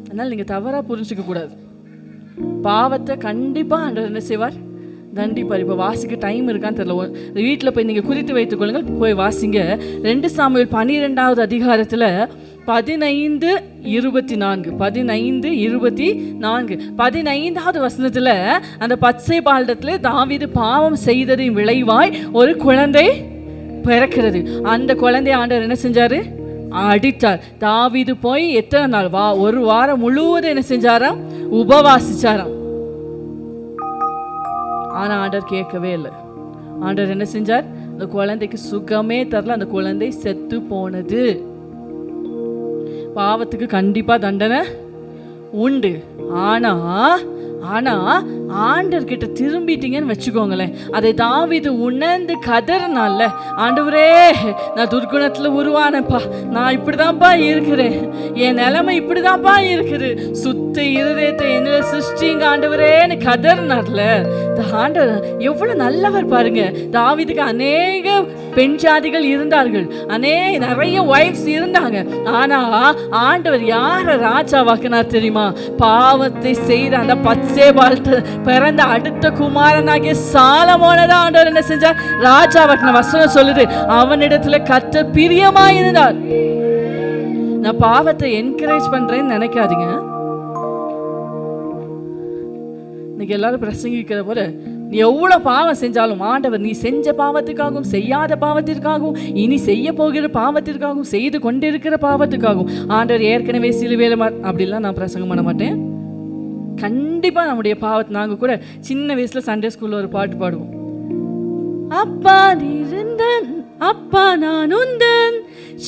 அதனால நீங்க தவறா புரிஞ்சுக்க கூடாது. பாவத்தை கண்டிப்பா ஆண்டவர் என்ன செய்வார்? தண்டிப்பார். இப்போ வாசிக்க டைம் இருக்கான்னு தெரியல, வீட்டில் போய் நீங்கள் குறித்து வைத்துக் கொள்ளுங்கள், போய் வாசிங்க. 2 சாமுவேல் 12வது அதிகாரத்தில் 15:24 15வது வசனத்தில் அந்த பச்சை பாலத்தில் தாவீது பாவம் செய்ததின் விளைவாய் ஒரு குழந்தை பிறக்கிறது. அந்த குழந்தைய ஆண்டவர் என்ன செஞ்சாரு? அடித்தார். தாவீது போய் எத்தனை நாள்? ஒரு வாரம் முழுவதும் என்ன செஞ்சாராம்? உபவாசிச்சாராம். ஆனா ஆண்டவர் கேட்கவே இல்லை. ஆண்டவர் என்ன செஞ்சார்? அந்த குழந்தைக்கு சுகமே தரல, அந்த குழந்தை செத்து போனது. பாவத்துக்கு கண்டிப்பா தண்டனை உண்டு. ஆனா ஆண்டவர் கிட்ட திரும்பிட்டீங்கன்னு வச்சுக்கோங்களேன், அதை தாவீது உணர்ந்து கதறினால, ஆண்டவரே நான் துர்குணத்துல உருவானப்பா, நான் இப்படிதான்ப்பா இருக்கிறேன், என் நிலைமை இப்படிதான்ப்பா இருக்குது, சுத்த இருதயத்தை என்னில சிருஷ்டிங்க ஆண்டவரேன்னு கதறினார்ல. ஆண்டவர் எவ்வளவு நல்லவர் பாருங்க. தாவீதுக்கு அநேக பெண் ஜாதிகள் இருந்தார்கள், நிறைய வைஃப்ஸ் இருந்தாங்க. ஆனா ஆண்டவர் யார ராஜாவாக்குனார் தெரியுமா? பாவத்தை செய்த அந்த பத்சேபாள்ட்ட பிறந்த அடுத்த குமாரனாகிய சாலமோனதான் ஆண்டவர் என்ன செஞ்சார்? ராஜாவாக்குன. வசனம் சொல்லுது, அவனிடத்துல கர்த்தர் பிரியமாயிருந்தார். நான் பாவத்தை என்கரேஜ் பண்றேன்னு நினைக்காதீங்க. இன்னைக்கு எல்லாரும் பிரசங்கிக்கிற போல, நீ எவ்வளவு பாவம் செஞ்சாலும் ஆண்டவர் நீ செஞ்ச பாவத்துக்காகவும் செய்யாத பாவத்திற்காகவும் இனி செய்ய போகிற பாவத்திற்காகவும் செய்து கொண்டிருக்கிற பாவத்துக்காகவும் ஆண்டவர் ஏற்கனவே சிலுவையில அப்படிலாம் நான் பிரசங்கம் பண்ண மாட்டேன். கண்டிப்பா நம்முடைய பாவத்தை, நாங்க கூட சின்ன வயசுல சண்டே ஸ்கூல்ல ஒரு பாட்டு பாடுவோம். அப்பா நீருந்தன், அப்பா நான் உந்தன்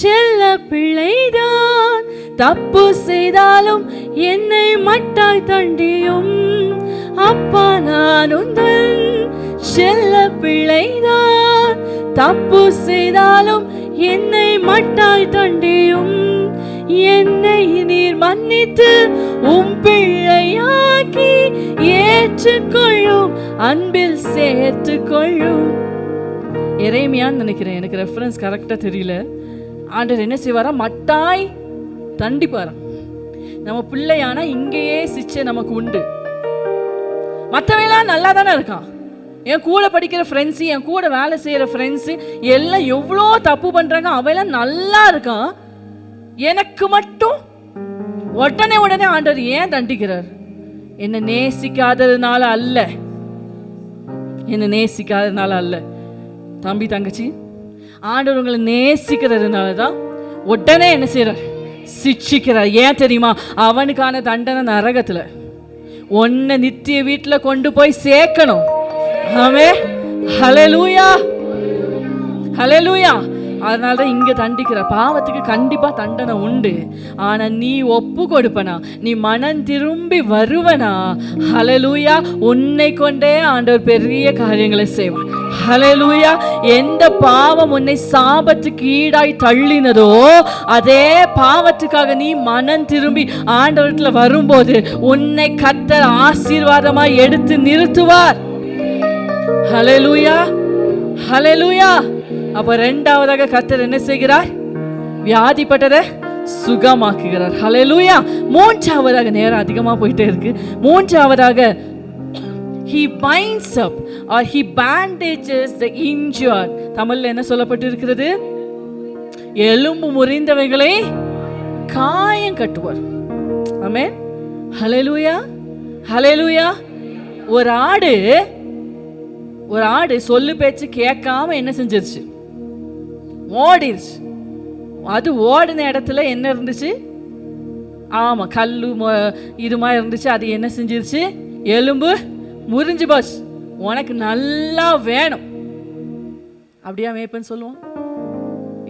செல்ல பிள்ளைதான், தப்பு செய்தாலும் என்னை மட்டாய் தண்டியும், அப்பா நான் உந்தன் செல்ல பிள்ளைதான், தப்பு செய்தாலும் என்னை மட்டாய் தண்டியும், என்னை நீர் மன்னித்து பிள்ளையாக்கி ஏற்றுக்கொள்ளும், அன்பில் சேர்த்துக்கொள்ளும். எரேமியான்னு நினைக்கிறேன், எனக்கு ரெஃபரன்ஸ் கரெக்டா தெரியல. ஆண்டவர் என்ன செய்வாரா? மட்டாய் தண்டிப்பாராம். நம்ம பிள்ளையானா இங்கேயே சிச்சை நமக்கு உண்டு. மற்றவெல்லாம் நல்லா தானே இருக்கான். என் கூட படிக்கிற ஃப்ரெண்ட்ஸு, என் கூட வேலை செய்யற ஃப்ரெண்ட்ஸு எல்லாம் எவ்வளோ தப்பு பண்றாங்க, அவையெல்லாம் நல்லா இருக்கான். எனக்கு மட்டும் உடனே ஆண்டவர் ஏன் தண்டிக்கிறார்? என்ன நேசிக்காததுனால அல்ல, என்ன நேசிக்காததுனால அல்ல. தம்பி தங்கச்சி, ஆண்டவர் உங்களை நேசிக்கிறதுனால தான் உடனே என்ன செய்யறார்? சிட்சிக்கிறார். ஏன் தெரியுமா? அவனுக்கான தண்டனை நரகத்துல, உன்னை நித்திய வீட்டுல கொண்டு போய் சேர்க்கணும். ஆமென், ஹல்லேலூயா, ஹல்லேலூயா. அதனாலதான் இங்க தண்டிக்கிற. பாவத்துக்கு கண்டிப்பா தண்டனை உண்டு. ஆனா நீ ஒப்பு கொடுப்பனா, நீ மனம் திரும்பி வருவனா, ஹல்லேலூயா, உன்னை கொண்டே ஆண்டவர் பெரிய காரியங்களை செய்வான். ஹல்லேலூயா. எந்த பாவம் உன்னை சாபத்துக்கு ஈடாய் தள்ளினதோ, அதே பாவத்துக்காக நீ மனம் திரும்பி ஆண்டவரத்துல வரும்போது உன்னை கர்த்தர் ஆசீர்வாதமாய் எடுத்து நிறுத்துவார். ஹல்லேலூயா, ஹல்லேலூயா. அப்ப இரண்டாவதாக கர்த்தர் என்ன செய்கிறார்? வியாதிப்பட்டதை சுகமாக்குகிறார். ஹல்லேலூயா. மூன்றாவதாக, நேரம் அதிகமா போயிட்டே இருக்கு. மூன்றாவதாக, he binds up or he bandages the injured. தமிழ்ல என்ன சொல்லப்பட்டிருக்கிறது? எலும்பு முறிந்தவைகளை காயம் கட்டுவார். ஆமென், ஹல்லேலூயா, ஹல்லேலூயா. ஒரு ஆடு ஒரு ஆடு சொல்லு பேச்சு கேட்காம என்ன செஞ்சிருச்சு? ஓடிருச்சு. அது ஓடின இடத்துல என்ன இருந்துச்சு? ஆமாம், கல்லு இதுமா இருந்துச்சு. அது என்ன செஞ்சிருச்சு? எலும்பு முறிஞ்சு போச்சு. உனக்கு நல்லா வேணும் அப்படியா மேய்ப்பன்னு சொல்லுவான்?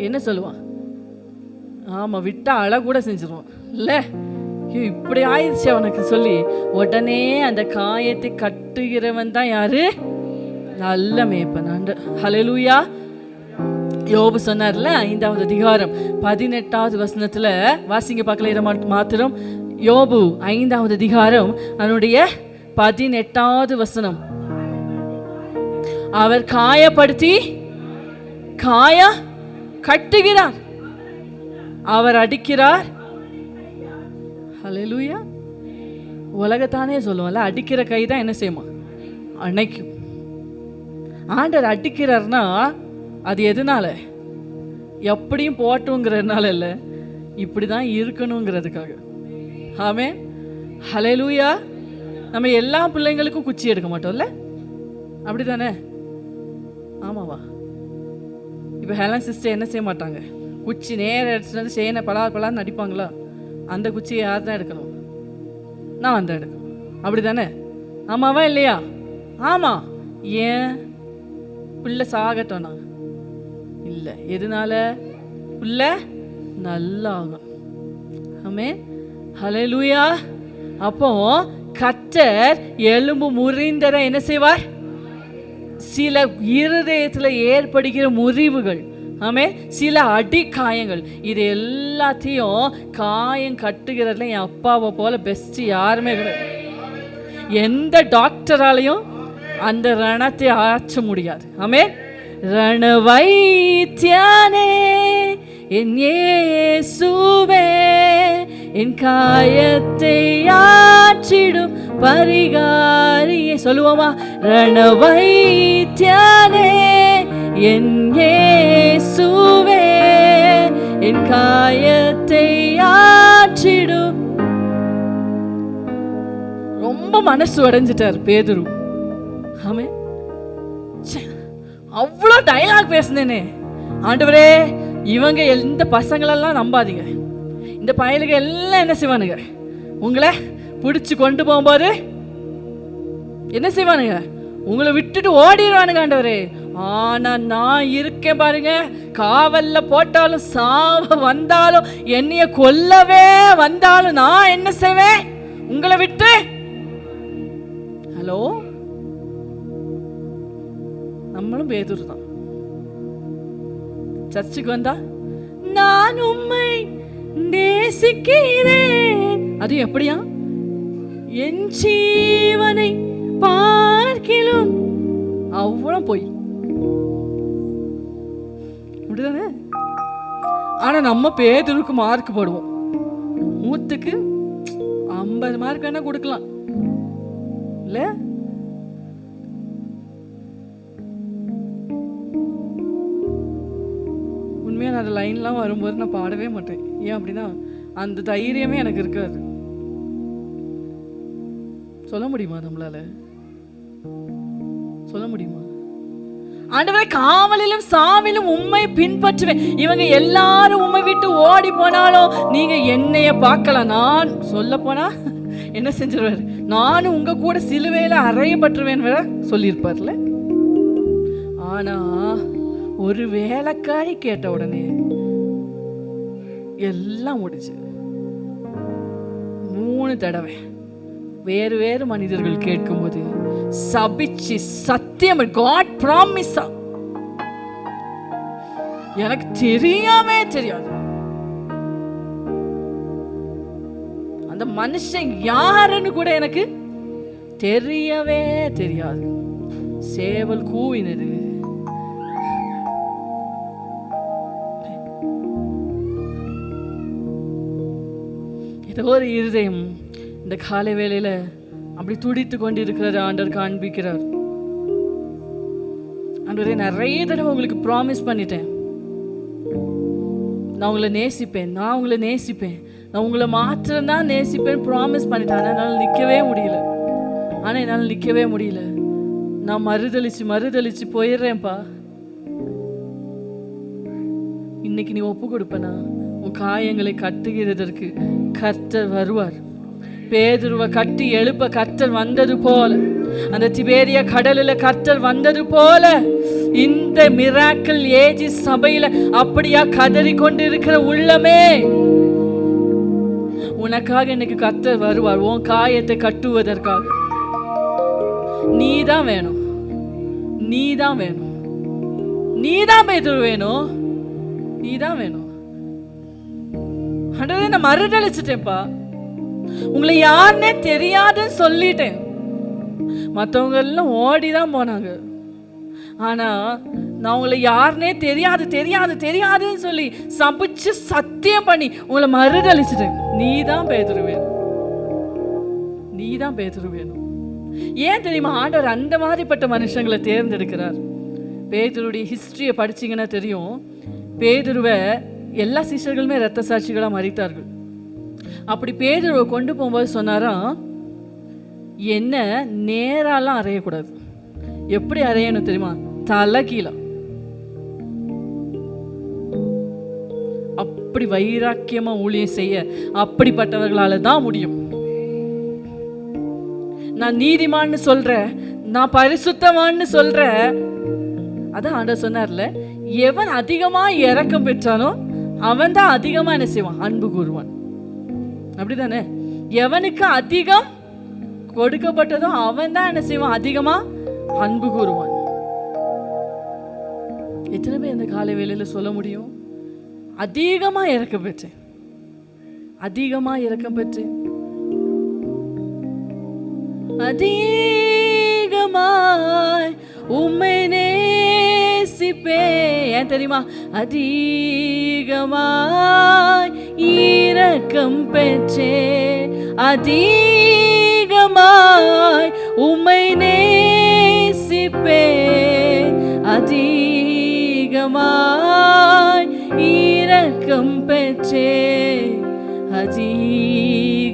என்ன சொல்லுவான்? ஆமாம், விட்டா அழ கூட செஞ்சிருவான் இல்லை? இப்படி ஆயிடுச்சு அவனுக்கு சொல்லி உடனே அந்த காயத்தை கட்டுகிறவன் தான் யாரு? நல்ல மேய்ப்பன். ஹல்லேலூயா. யோபு சொன்னார்ல 5வது அதிகாரம் 18வது வசனத்துல வாசிங்க பார்க்கல. இதை மாத்திரம் யோபு 5வது அதிகாரம் அதனுடைய 18வது வசனம். அவர் காயப்படுத்தி காய கட்டுகிறார், அவர் அடிக்கிறார். ஹல்லேலூயா. உலகத்தானே சொல்லுவோம்ல, அடிக்கிற கை தான் என்ன செய்யுமா? அணைக்கும். ஆண்டவர் அடிக்கிறார்னா அது எதனால? எப்படியும் போட்டுங்கிறதுனால இல்லை, இப்படி தான் இருக்கணுங்கிறதுக்காக. ஆமென். ஹல்லேலூயா. நம்ம எல்லா பிள்ளைங்களுக்கும் குச்சி எடுக்க மாட்டோம்ல, அப்படி தானே? ஆமாவா? இப்போ ஹெலன் சிஸ்டர் என்ன செய்ய மாட்டாங்க? குச்சி நேரம் எடுத்துட்டு வந்து சேனை பலான்னு நடிப்பாங்களா? அந்த குச்சியை யார் தான் எடுக்கணும்? நான் வந்து எடுக்கணும், அப்படி தானே? ஆமாவா இல்லையா? ஆமாம். ஏன்? பிள்ளை சாகட்டோம்னா இல்லை, எதனால? பிள்ளை நல்லா ஆகும். ஆமென். ஹல்லேலூயா. அப்போ கர்த்தர் எலும்பு முறிந்தரை என்ன செய்வார்? சில இருதயத்தில் ஏற்படுகிற முறிவுகள், ஆமே, சில அடி காயங்கள், இது எல்லாத்தையும் காயம் கட்டுகிறதுல என் அப்பாவை போல பெஸ்ட் யாருமே கிடையாது. எந்த டாக்டராலையும் அந்த ரணத்தை ஆற்ற முடியாது. ஆமே. ரணவைத்தியானே என் இயேசுவே, என் காயத்தை ஆற்றிடும் பரிகாரியே. சொல்லுவோமா? ரணவைத்தியானே என் இயேசுவே, என் காயத்தை ஆற்றிடும். ரொம்ப மனசு உடைஞ்சிட்டார் பேதுரு. ஆமே. அவ்வளோ டயலாக் பேசுனேனே ஆண்டவரே, இவங்க இந்த பசங்களெல்லாம் நம்பாதீங்க. இந்த பயலுக எல்லாம் என்ன செய்வானுங்க? உங்களை பிடிச்சி கொண்டு போகும்போது என்ன செய்வானுங்க? உங்களை விட்டுட்டு ஓடிடுவானுங்க ஆண்டவரே. ஆனா நான் இருக்கேன் பாருங்க, காவல்ல போட்டாலும் சாவ வந்தாலும் என்னைய கொல்லவே வந்தாலும் நான் என்ன செய்வேன்? உங்களை விட்டு. ஹலோ, நம்மளும் பேதுரு தான். சர்ச்சுக்கு வந்தா நான் உம்மை நேசிக்கிறேன், அது எப்படியா? என் ஜீவனை பார்க்கிலும் அவ்வளோ போய் அப்படிதானே? ஆனா நம்ம பேதுருக்கு மார்க் போடுவோம். 100க்கு 50 மார்க் வேணா கொடுக்கலாம் இல்ல? உண்மையாக அந்த லைன்லாம் வரும்போது நான் பாடவே மாட்டேன். ஏன் அப்படின்னா அந்த தைரியமே எனக்கு இருக்காது. சொல்ல முடியுமா? நம்மளால சொல்ல முடியுமா? ஆண்டவரே, காவலிலும் சாவிலும் உம்மை பின்பற்றுவேன். இவங்க எல்லாரும் உம்மை விட்டு ஓடி போனாலும் நீங்க என்னைய பார்க்கலாம். நான் சொல்ல போனா என்ன செஞ்சிருவாரு? நானும் உங்க கூட சிலுவையில அறையப்பட்டுருவேன் வேற சொல்லியிருப்பார்ல. ஆனா ஒரு வேலைக்காரி கேட்ட உடனே எல்லாம் முடிச்சு. 3 தடவை வேறு வேறு மனிதர்கள் கேட்கும்போது சபிச்சு சத்தியம், காட் ப்ராமிஸ், எனக்கு தெரியாமே தெரியாது அந்த மனுஷன் யாருன்னு கூட எனக்கு தெரியவே தெரியாது. சேவல் கூவினது, ஏதோ ஒரு இருதயம் இந்த காலை வேளையில அப்படி துடித்து கொண்டு இருக்கிறத ஆண்டவர் காண்பிக்கிறார். ஆண்டவரே, நிறைய தடவை உங்களுக்கு ப்ராமிஸ் பண்ணிட்டேன், நான் உங்களை நேசிப்பேன், நான் உங்களை நேசிப்பேன், நான் உங்களை மாத்திரம்தான் நேசிப்பேன் ப்ராமிஸ் பண்ணிட்டேன். ஆனால் என்னால் நிற்கவே முடியல. நான் மறுதளிச்சு போயிடுறேன்ப்பா. இன்னைக்கு நீ ஒப்பு கொடுப்பனா உன் காயங்களை கட்டுகிறதற்கு கர்த்தர் வருவார். பேதுருவை கட்டி எழுப்ப கர்த்தர் வந்தது போல, அந்த திபேரியா கடலில் கர்த்தர் வந்தது போல, இந்த மிராக்கிள் ஏஜி சபையில அப்படியா கதறி கொண்டிருக்கிற உள்ளமே, உனக்காக இன்னைக்கு கர்த்தர் வருவார். உன் காயத்தை கட்டுவதற்காக நீதான் வேணும், நீதான் வேணும், நீதான் பேதுரு வேணும், நீதான் வேணும். ஆண்டவரே நான் மறுதளிச்சிட்டேன்ப்பா, உங்களை யாருன்னே தெரியாதுன்னு சொல்லிட்டேன். மற்றவங்க எல்லாம் ஓடிதான் போனாங்க. ஆனா நான் உங்களை யாருன்னே தெரியாதுன்னு சொல்லி சபிச்சு சத்தியம் பண்ணி உங்களை மறுதளிச்சிட்டேன். நீதான் பேதுரு வேணும், நீதான் பேதுரு வேணும். ஏன் தெரியுமா ஆண்டவர் அந்த மாதிரிப்பட்ட மனுஷங்களை தேர்ந்தெடுக்கிறார்? பேதுருடைய ஹிஸ்டரியை படிச்சீங்கன்னா தெரியும். பேதுருவை எல்லா சிஷ்யர்களுமே இரத்த சாட்சிகளா மறித்தார்கள். அப்படி பேதுருவை கொண்டு போகும்போது சொன்னாராம், என்ன நேராலாம் அறையக்கூடாது. எப்படி அறையணும் தெரியுமா? தலை கீழே. அப்படி வைராக்கியமா ஊழியம் செய்ய அப்படிப்பட்டவர்களால தான் முடியும். நான் நீதிமான்னு சொல்றேன், நான் பரிசுத்தமான்னு சொல்றேன். அதான் ஆண்டவர் சொன்னார்ல, எவன் அதிகமா இரக்கம் பெற்றானோ அவன் தான் அதிகமா என்ன செய்வான்? அன்பு கூறுவான். அப்படிதானே? எவனுக்கு அதிகம் கொடுக்கப்பட்டதோ அவன் தான் என்ன செய்வான்? அதிகமா அன்பு கூறுவான். எத்தனை பேர் இந்த காலை வேளையில சொல்ல முடியும், அதிகமா இரக்கம் பெற்றேன், அதிகமா இரக்கம் பெற்றேன், அதிகமாய் உம்மை நேசிப்பேன். ஏன் தெரியுமா? அதிகமாய் இரக்கம் பெற்றேன், அதிகமாய் உம்மை நேசிப்பேன், அதிகமாய் இரக்கம் பெற்றேன், அதிகமாய்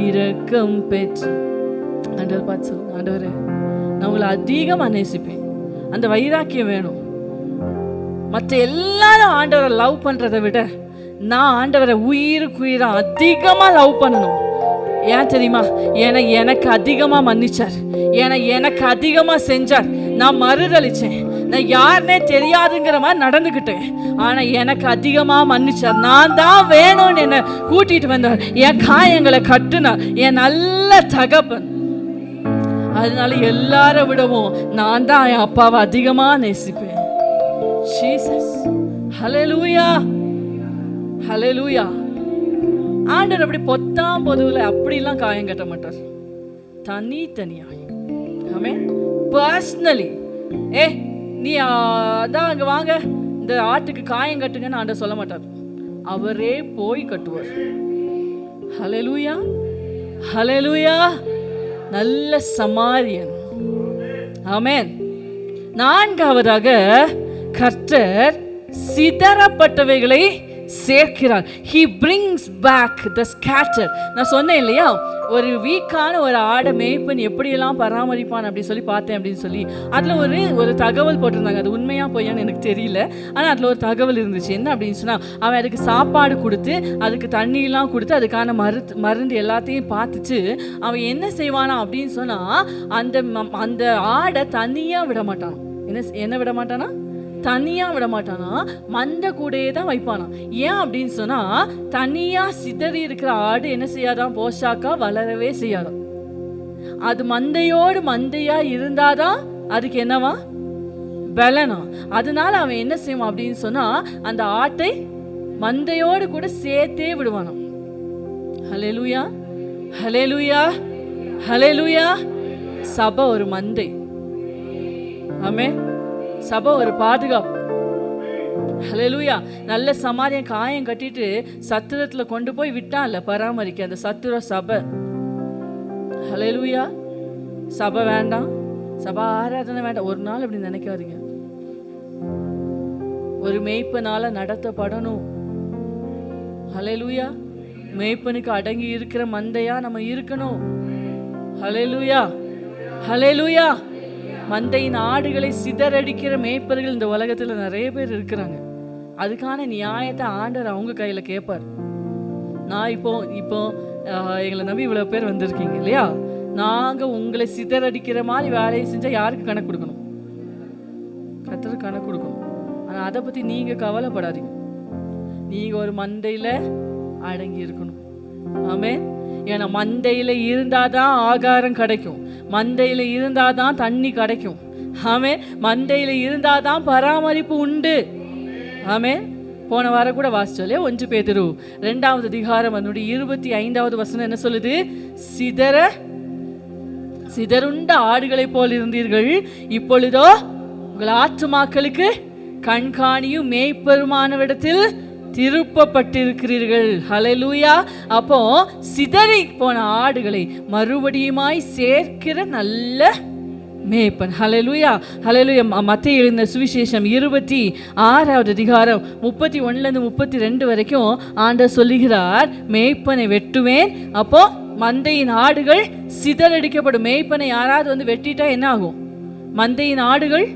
இரக்கம் பெற்று. ஆண்டவர் பார்த்து சொல்லுங்க, ஆண்டவரே நான் உங்களை அதிகமாக நேசிப்பேன். அந்த வைராக்கியம் வேணும். மற்ற எல்லாரும் ஆண்டவரை லவ் பண்றதை விட நான் ஆண்டவரை உயிருக்கு உயிரா அதிகமா லவ் பண்ணணும். ஏன் தெரியுமா? ஏன்னா எனக்கு அதிகமா மன்னிச்சார், ஏன்னா எனக்கு அதிகமா செஞ்சார். நான் மறுதளிச்சேன், நான் யாருன்னே தெரியாதுங்கிற மாதிரி நடந்துக்கிட்டேன். ஆனா எனக்கு அதிகமா மன்னிச்சார். நான் தான் வேணும்னு என்னை கூட்டிட்டு வந்தார், என் காயங்களை கட்டுனார், என் நல்ல தகப்பன். அதனால எல்லார விடவும் நான் தான் என் அப்பாவை அதிகமா நேசிப்பேன். ஜீசஸ், ஹல்லேலூயா, ஹல்லேலூயா. ஆண்டவர் அப்படி பொத்தாம் பொதுவில் அப்படிலாம் காயம் கட்ட மாட்டார், தனித்தனியா. ஆமென். பர்சனலி நீ அதான் அங்கே வாங்க இந்த ஆட்டுக்கு காயம் கட்டுங்கன்னு ஆண்டவர் சொல்ல மாட்டார், அவரே போய் கட்டுவார். ஹல்லேலூயா, ஹல்லேலூயா. நல்ல சமாரியன். ஆமென். நான்காவதாக கர்த்தர் சிதறப்பட்டவைகளை சேர்க்கிறார். He brings back the scattered. நான் சொன்னேன் இல்லையா, ஒரு வீக்கான ஒரு ஆடை மேய்ப்பன் எப்படியெல்லாம் பராமரிப்பான் அப்படின்னு சொல்லி பார்த்தேன் அப்படின்னு சொல்லி. அதில் ஒரு தகவல் போட்டிருந்தாங்க. அது உண்மையாக பொய்யான்னு எனக்கு தெரியல, ஆனால் அதில் ஒரு தகவல் இருந்துச்சு. என்ன அப்படின்னு சொன்னால், அவன் அதுக்கு சாப்பாடு கொடுத்து அதுக்கு தண்ணியெல்லாம் கொடுத்து அதுக்கான மருந்து எல்லாத்தையும் பார்த்துச்சு. அவன் என்ன செய்வானா அப்படின்னு சொன்னால், அந்த ஆடை தனியாக விட மாட்டான். என்ன விட மாட்டானா? தனியாக விட மாட்டானா, மந்தை கூடையே தான் வைப்பானா. ஏன் அப்படின்னு சொன்னால், தனியாக சிதறி இருக்கிற ஆடு என்ன செய்யாதான்? போஷாக்கா வளரவே செய்யாதான். அது மந்தையோடு மந்தையாக இருந்தாதான் அதுக்கு என்னவா? பலனா. அதனால அவன் என்ன செய்வான் அப்படின்னு சொன்னால், அந்த ஆட்டை மந்தையோடு கூட சேர்த்தே விடுவானாம். ஹல்லேலூயா, ஹல்லேலூயா, ஹல்லேலூயா. சபை ஒரு மந்தை. ஆமென். சபை ஒரு பாதுகாப்பு. ஹல்லேலூயா. நல்ல சமாரியன் காயம் கட்டிட்டு சத்திரத்துல கொண்டு போய் விட்டான்ல பராமரிக்க, அந்த சத்திர சபை. ஹல்லேலூயா. சபை வேண்டாம், சபை ஆராதனை வேண்டாம், ஒரு நாள் அப்படி நினைக்காதீங்க. ஒரு மேய்ப்பனால நடத்தப்படணும். ஹல்லேலூயா. மேய்ப்பனுக்கு அடங்கி இருக்கிற மந்தையா நம்ம இருக்கணும். ஹல்லேலூயா, ஹல்லேலூயா. மந்தையின் ஆடுகளை சிதறடிக்கிற மேய்ப்பர்கள் இந்த உலகத்துல நிறைய பேர் இருக்கிறாங்க. அதுக்கான நியாயத்தை ஆண்டவர் அவங்க கையில கேட்பார். நான் இப்போ எங்களை நம்பி இவ்வளவு பேர் வந்திருக்கீங்க இல்லையா? நாங்க உங்களை சிதறடிக்கிற மாதிரி வேலையை செஞ்சா யாருக்கு கணக்கு கொடுக்கணும்? கர்த்தருக்கு கணக்கு கொடுக்கணும். ஆனா அதை பத்தி நீங்க கவலைப்படாதீங்க. நீங்க ஒரு மந்தையில அடங்கி இருக்கணும். ஆமென். ஏன்னா மந்தையில இருந்தாதான் ஆகாரம் கிடைக்கும், மந்தையில இருந்தாதான் தண்ணி கிடைக்கும். ஆமென். மந்தையில இருந்தாதான் பராமரிப்பு உண்டு. ஆமென். போன வாரம் கூட வாசிச்சோம் இல்லையா? 1 பேதுரு 2வது அதிகாரம் 25வது வசனம் என்ன சொல்லுது? சிதறுண்ட ஆடுகளை போல் இருந்தீர்கள், இப்பொழுதோ உங்கள் ஆத்துமாக்களுக்கு கண்காணியும் மேய்ப்பெருமானவிடத்தில் திருப்பப்பட்டிருக்கிறீர்கள். ஹல்லேலூயா. அப்போ சிதறி போன ஆடுகளை மறுபடியுமாய் சேர்க்கிற நல்ல மேய்ப்பன். ஹல்லேலூயா, ஹல்லேலூயா. மத்தேயு எழுதின சுவிசேஷம் 26வது அதிகாரம் 31லேருந்து 32 வரைக்கும் ஆண்டவர் சொல்லுகிறார், மேய்ப்பனை வெட்டுவேன். அப்போ மந்தையின் ஆடுகள் சிதறடிக்கப்படும். மேய்ப்பனை யாராவது வந்து வெட்டிட்டா என்ன ஆகும்? மந்தையின் ஆடுகள்,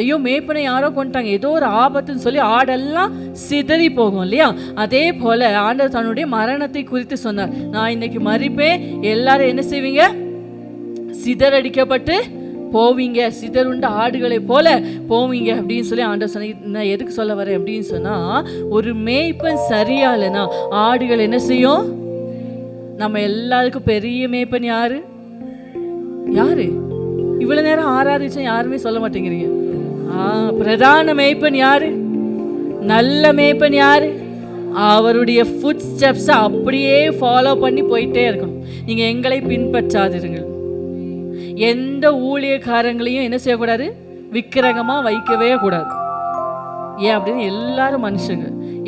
ஐயோ மேய்ப்பனை யாரோ கொண்டாங்க, ஏதோ ஒரு ஆபத்துன்னு சொல்லி ஆடெல்லாம் சிதறி போகும் இல்லையா? அதே போல ஆண்டவர் தன்னுடைய மரணத்தை குறித்து சொன்னார். நான் இன்னைக்கு மரிப்பேன், எல்லாரும் என்ன செய்வீங்க? சிதறடிக்கப்பட்டு போவீங்க, சிதறுண்ட ஆடுகளை போல போவீங்க அப்படின்னு சொல்லி ஆண்டவர் சொன்ன. நான் எதுக்கு சொல்ல வரேன் அப்படின்னு சொன்னா, ஒரு மேய்ப்பன் சரியா இல்லைன்னா ஆடுகள் என்ன செய்யும்? நம்ம எல்லாருக்கும் பெரிய மேய்ப்பன் யாரு? இவ்வளவு நேரம் ஆராதிச்சா யாருமே சொல்ல மாட்டேங்கிறீங்க. பிரதான மேய்ப்பன் யாரு? நல்ல மேய்ப்பன் யாரு? அவருடைய ஃபுட் ஸ்டெப்ஸை அப்படியே ஃபாலோ பண்ணி போயிட்டே இருக்கணும். நீங்க எங்களை பின்பற்றாதிருங்கள். எந்த ஊழியக்காரங்களையும் என்ன செய்யக்கூடாது? விக்கிரகமா வைக்கவே கூடாது. ஏன் அப்படின்னு, எல்லாரும் மனுஷங்க.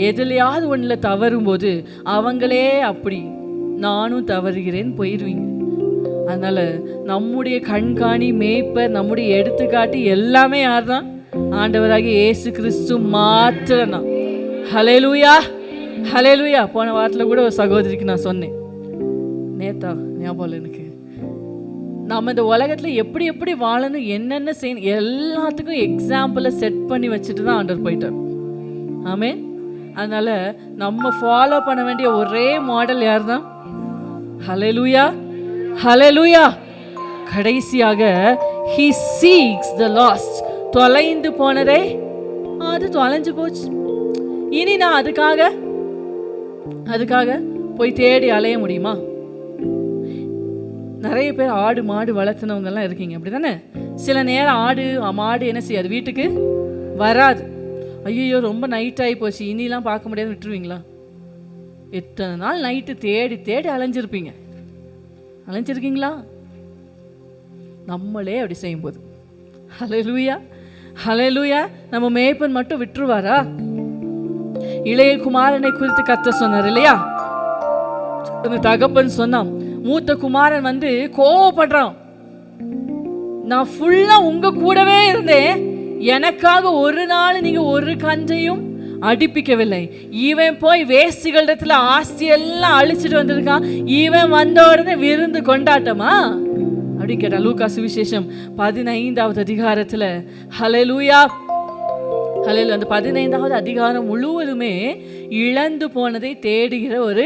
எதுலையாவது ஒன்றில் தவறும் போது அவங்களே அப்படி நானும் தவறுகிறேன் போயிடுவீங்க. அதனால நம்முடைய கண்காணி மேய்ப்பர், நம்முடைய எடுத்துக்காட்டு எல்லாமே யார் தான்? ஆண்டவராகிய இயேசு கிறிஸ்து மாத்திரம்தான். ஹல்லேலூயா, ஹல்லேலூயா. போன வாரத்தில் கூட ஒரு சகோதரிக்கு நான் சொன்னேன், நேத்தா ஞாபகம் எனக்கு, நம்ம இந்த உலகத்தில் எப்படி எப்படி வாழணும், என்னென்ன செய்யணும், எல்லாத்துக்கும் எக்ஸாம்பிளை செட் பண்ணி வச்சுட்டு தான் ஆண்டவர் போயிட்டார். ஆமென். அதனால நம்ம ஃபாலோ பண்ண வேண்டிய ஒரே மாடல் யார் தான்? ஹல்லேலூயா, ஹல்லேலூயா. கடைசியாக he seeks the lost. தொலைந்து போனதே அது தொலைஞ்சு போச்சு. இனி நான் அதுக்காக போய் தேடி அலைய முடியுமா? நிறைய பேர் ஆடு மாடு வளர்த்துனவங்க எல்லாம் இருக்கீங்க, அப்படி தானே? சில நேரம் ஆடு மாடு என்ன செய்யாது, வீட்டுக்கு வராது. ஐயோ ரொம்ப நைட் ஆகி போச்சு, இனிலாம் பார்க்க முடியாது, விட்டுருவீங்களா? எத்தனை நாள் நைட்டு தேடி தேடி அலைஞ்சிருக்கீங்களா? நம்மளே அப்படி செய்யும்போது, ஹல்லேலூயா, ஹல்லேலூயா. நம்ம மேய்ப்பன் மட்டும் விட்டுருவாரா? இளைய குமாரனை குறித்து கர்த்தர் சொன்னார் இல்லையா? அந்த தகப்பன் சொன்னான், மூத்த குமாரன் வந்து கோவப்படுறான், நான் ஃபுல்லா உங்க கூடவே இருந்தேன், எனக்காக ஒரு நாள் நீங்க ஒரு கஞ்சையும் அடிப்பிக்கவில்லை. இவன் போய் வேஸ்டிகளிடத்துல ஆஸ்தி எல்லாம் அழிச்சிட்டு வந்திருக்கான், இவன் வந்த உடனே விருந்து கொண்டாட்டமா அப்படி கேட்டான். லூக்கா சுவிசேஷம் 15வது அதிகாரத்துல. ஹல்லேலூயா, ஹல்லேலூயா. அந்த 15வது அதிகாரம் முழுவதுமே இழந்து போனதை தேடுகிற ஒரு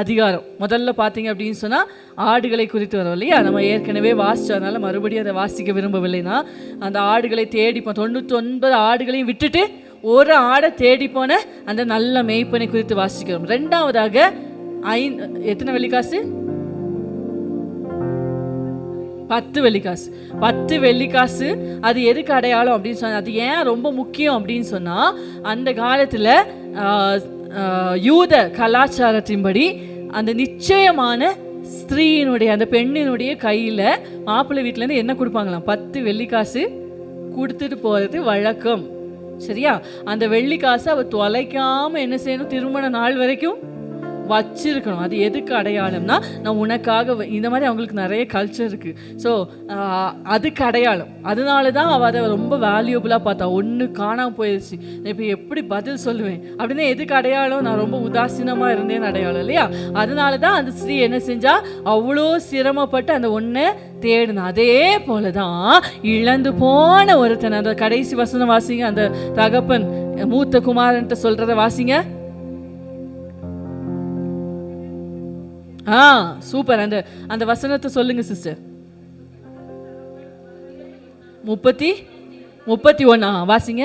அதிகாரம். முதல்ல பார்த்தீங்க அப்படின்னு சொன்னால் ஆடுகளை குறித்து வரும் இல்லையா? நம்ம ஏற்கனவே வாசிச்சதுனால மறுபடியும் அதை வாசிக்க விரும்பவில்லைன்னா, அந்த ஆடுகளை தேடிப்போம், 99 ஆடுகளையும் விட்டுட்டு ஒரு ஆடை தேடி போன அந்த நல்ல மேய்ப்பனை குறித்து வாசிக்கிறோம். ரெண்டாவதாக எத்தனை வெள்ளிக்காசு? 10 வெள்ளிக்காசு. 10 வெள்ளிக்காசு. அது எதுக்கு அடையாளம் அப்படின்னு சொன்னா, அது ஏன் ரொம்ப முக்கியம் அப்படின்னு சொன்னா, அந்த காலத்துல யூத கலாச்சாரத்தின்படி அந்த நிச்சயமான ஸ்திரீயினுடைய, அந்த பெண்ணினுடைய கையில மாப்பிள்ளை வீட்டுல இருந்து என்ன கொடுப்பாங்களாம்? 10 வெள்ளிக்காசு கொடுத்துட்டு போறது வழக்கம். சரியா? அந்த வெள்ளிக்காசு அவ தொலைக்காம என்ன செய்யணும்? திருமண நாள் வரைக்கும் வச்சிருக்கணும். அது எதுக்கு அடையாளம்னா, நான் உனக்காக இந்த மாதிரி அவங்களுக்கு நிறைய கல்ச்சர் இருக்குது. ஸோ அதுக்கு அடையாளம். அதனால தான் அவள் அதை ரொம்ப வேல்யூபிளாக பார்த்தா. ஒன்று காணாமல் போயிடுச்சு, இப்போ எப்படி பதில் சொல்லுவேன் அப்படின்னா எதுக்கு அடையாளம்? நான் ரொம்ப உதாசீனமாக இருந்தேன்னு அடையாளம் இல்லையா? அதனால தான் அந்த ஸ்ரீ என்ன செஞ்சா, அவ்வளோ சிரமப்பட்டு அந்த ஒன்றை தேடின. அதே போல தான் இழந்து போன ஒருத்தன், அந்த கடைசி வசனம் வாசிங்க. அந்த தகப்பன் மூத்த குமாரன்ட்ட சொல்றத வாசிங்க. சூப்பர். அந்த வசனத்தை சொல்லுங்க சிஸ்டர். 31 வாசிங்க.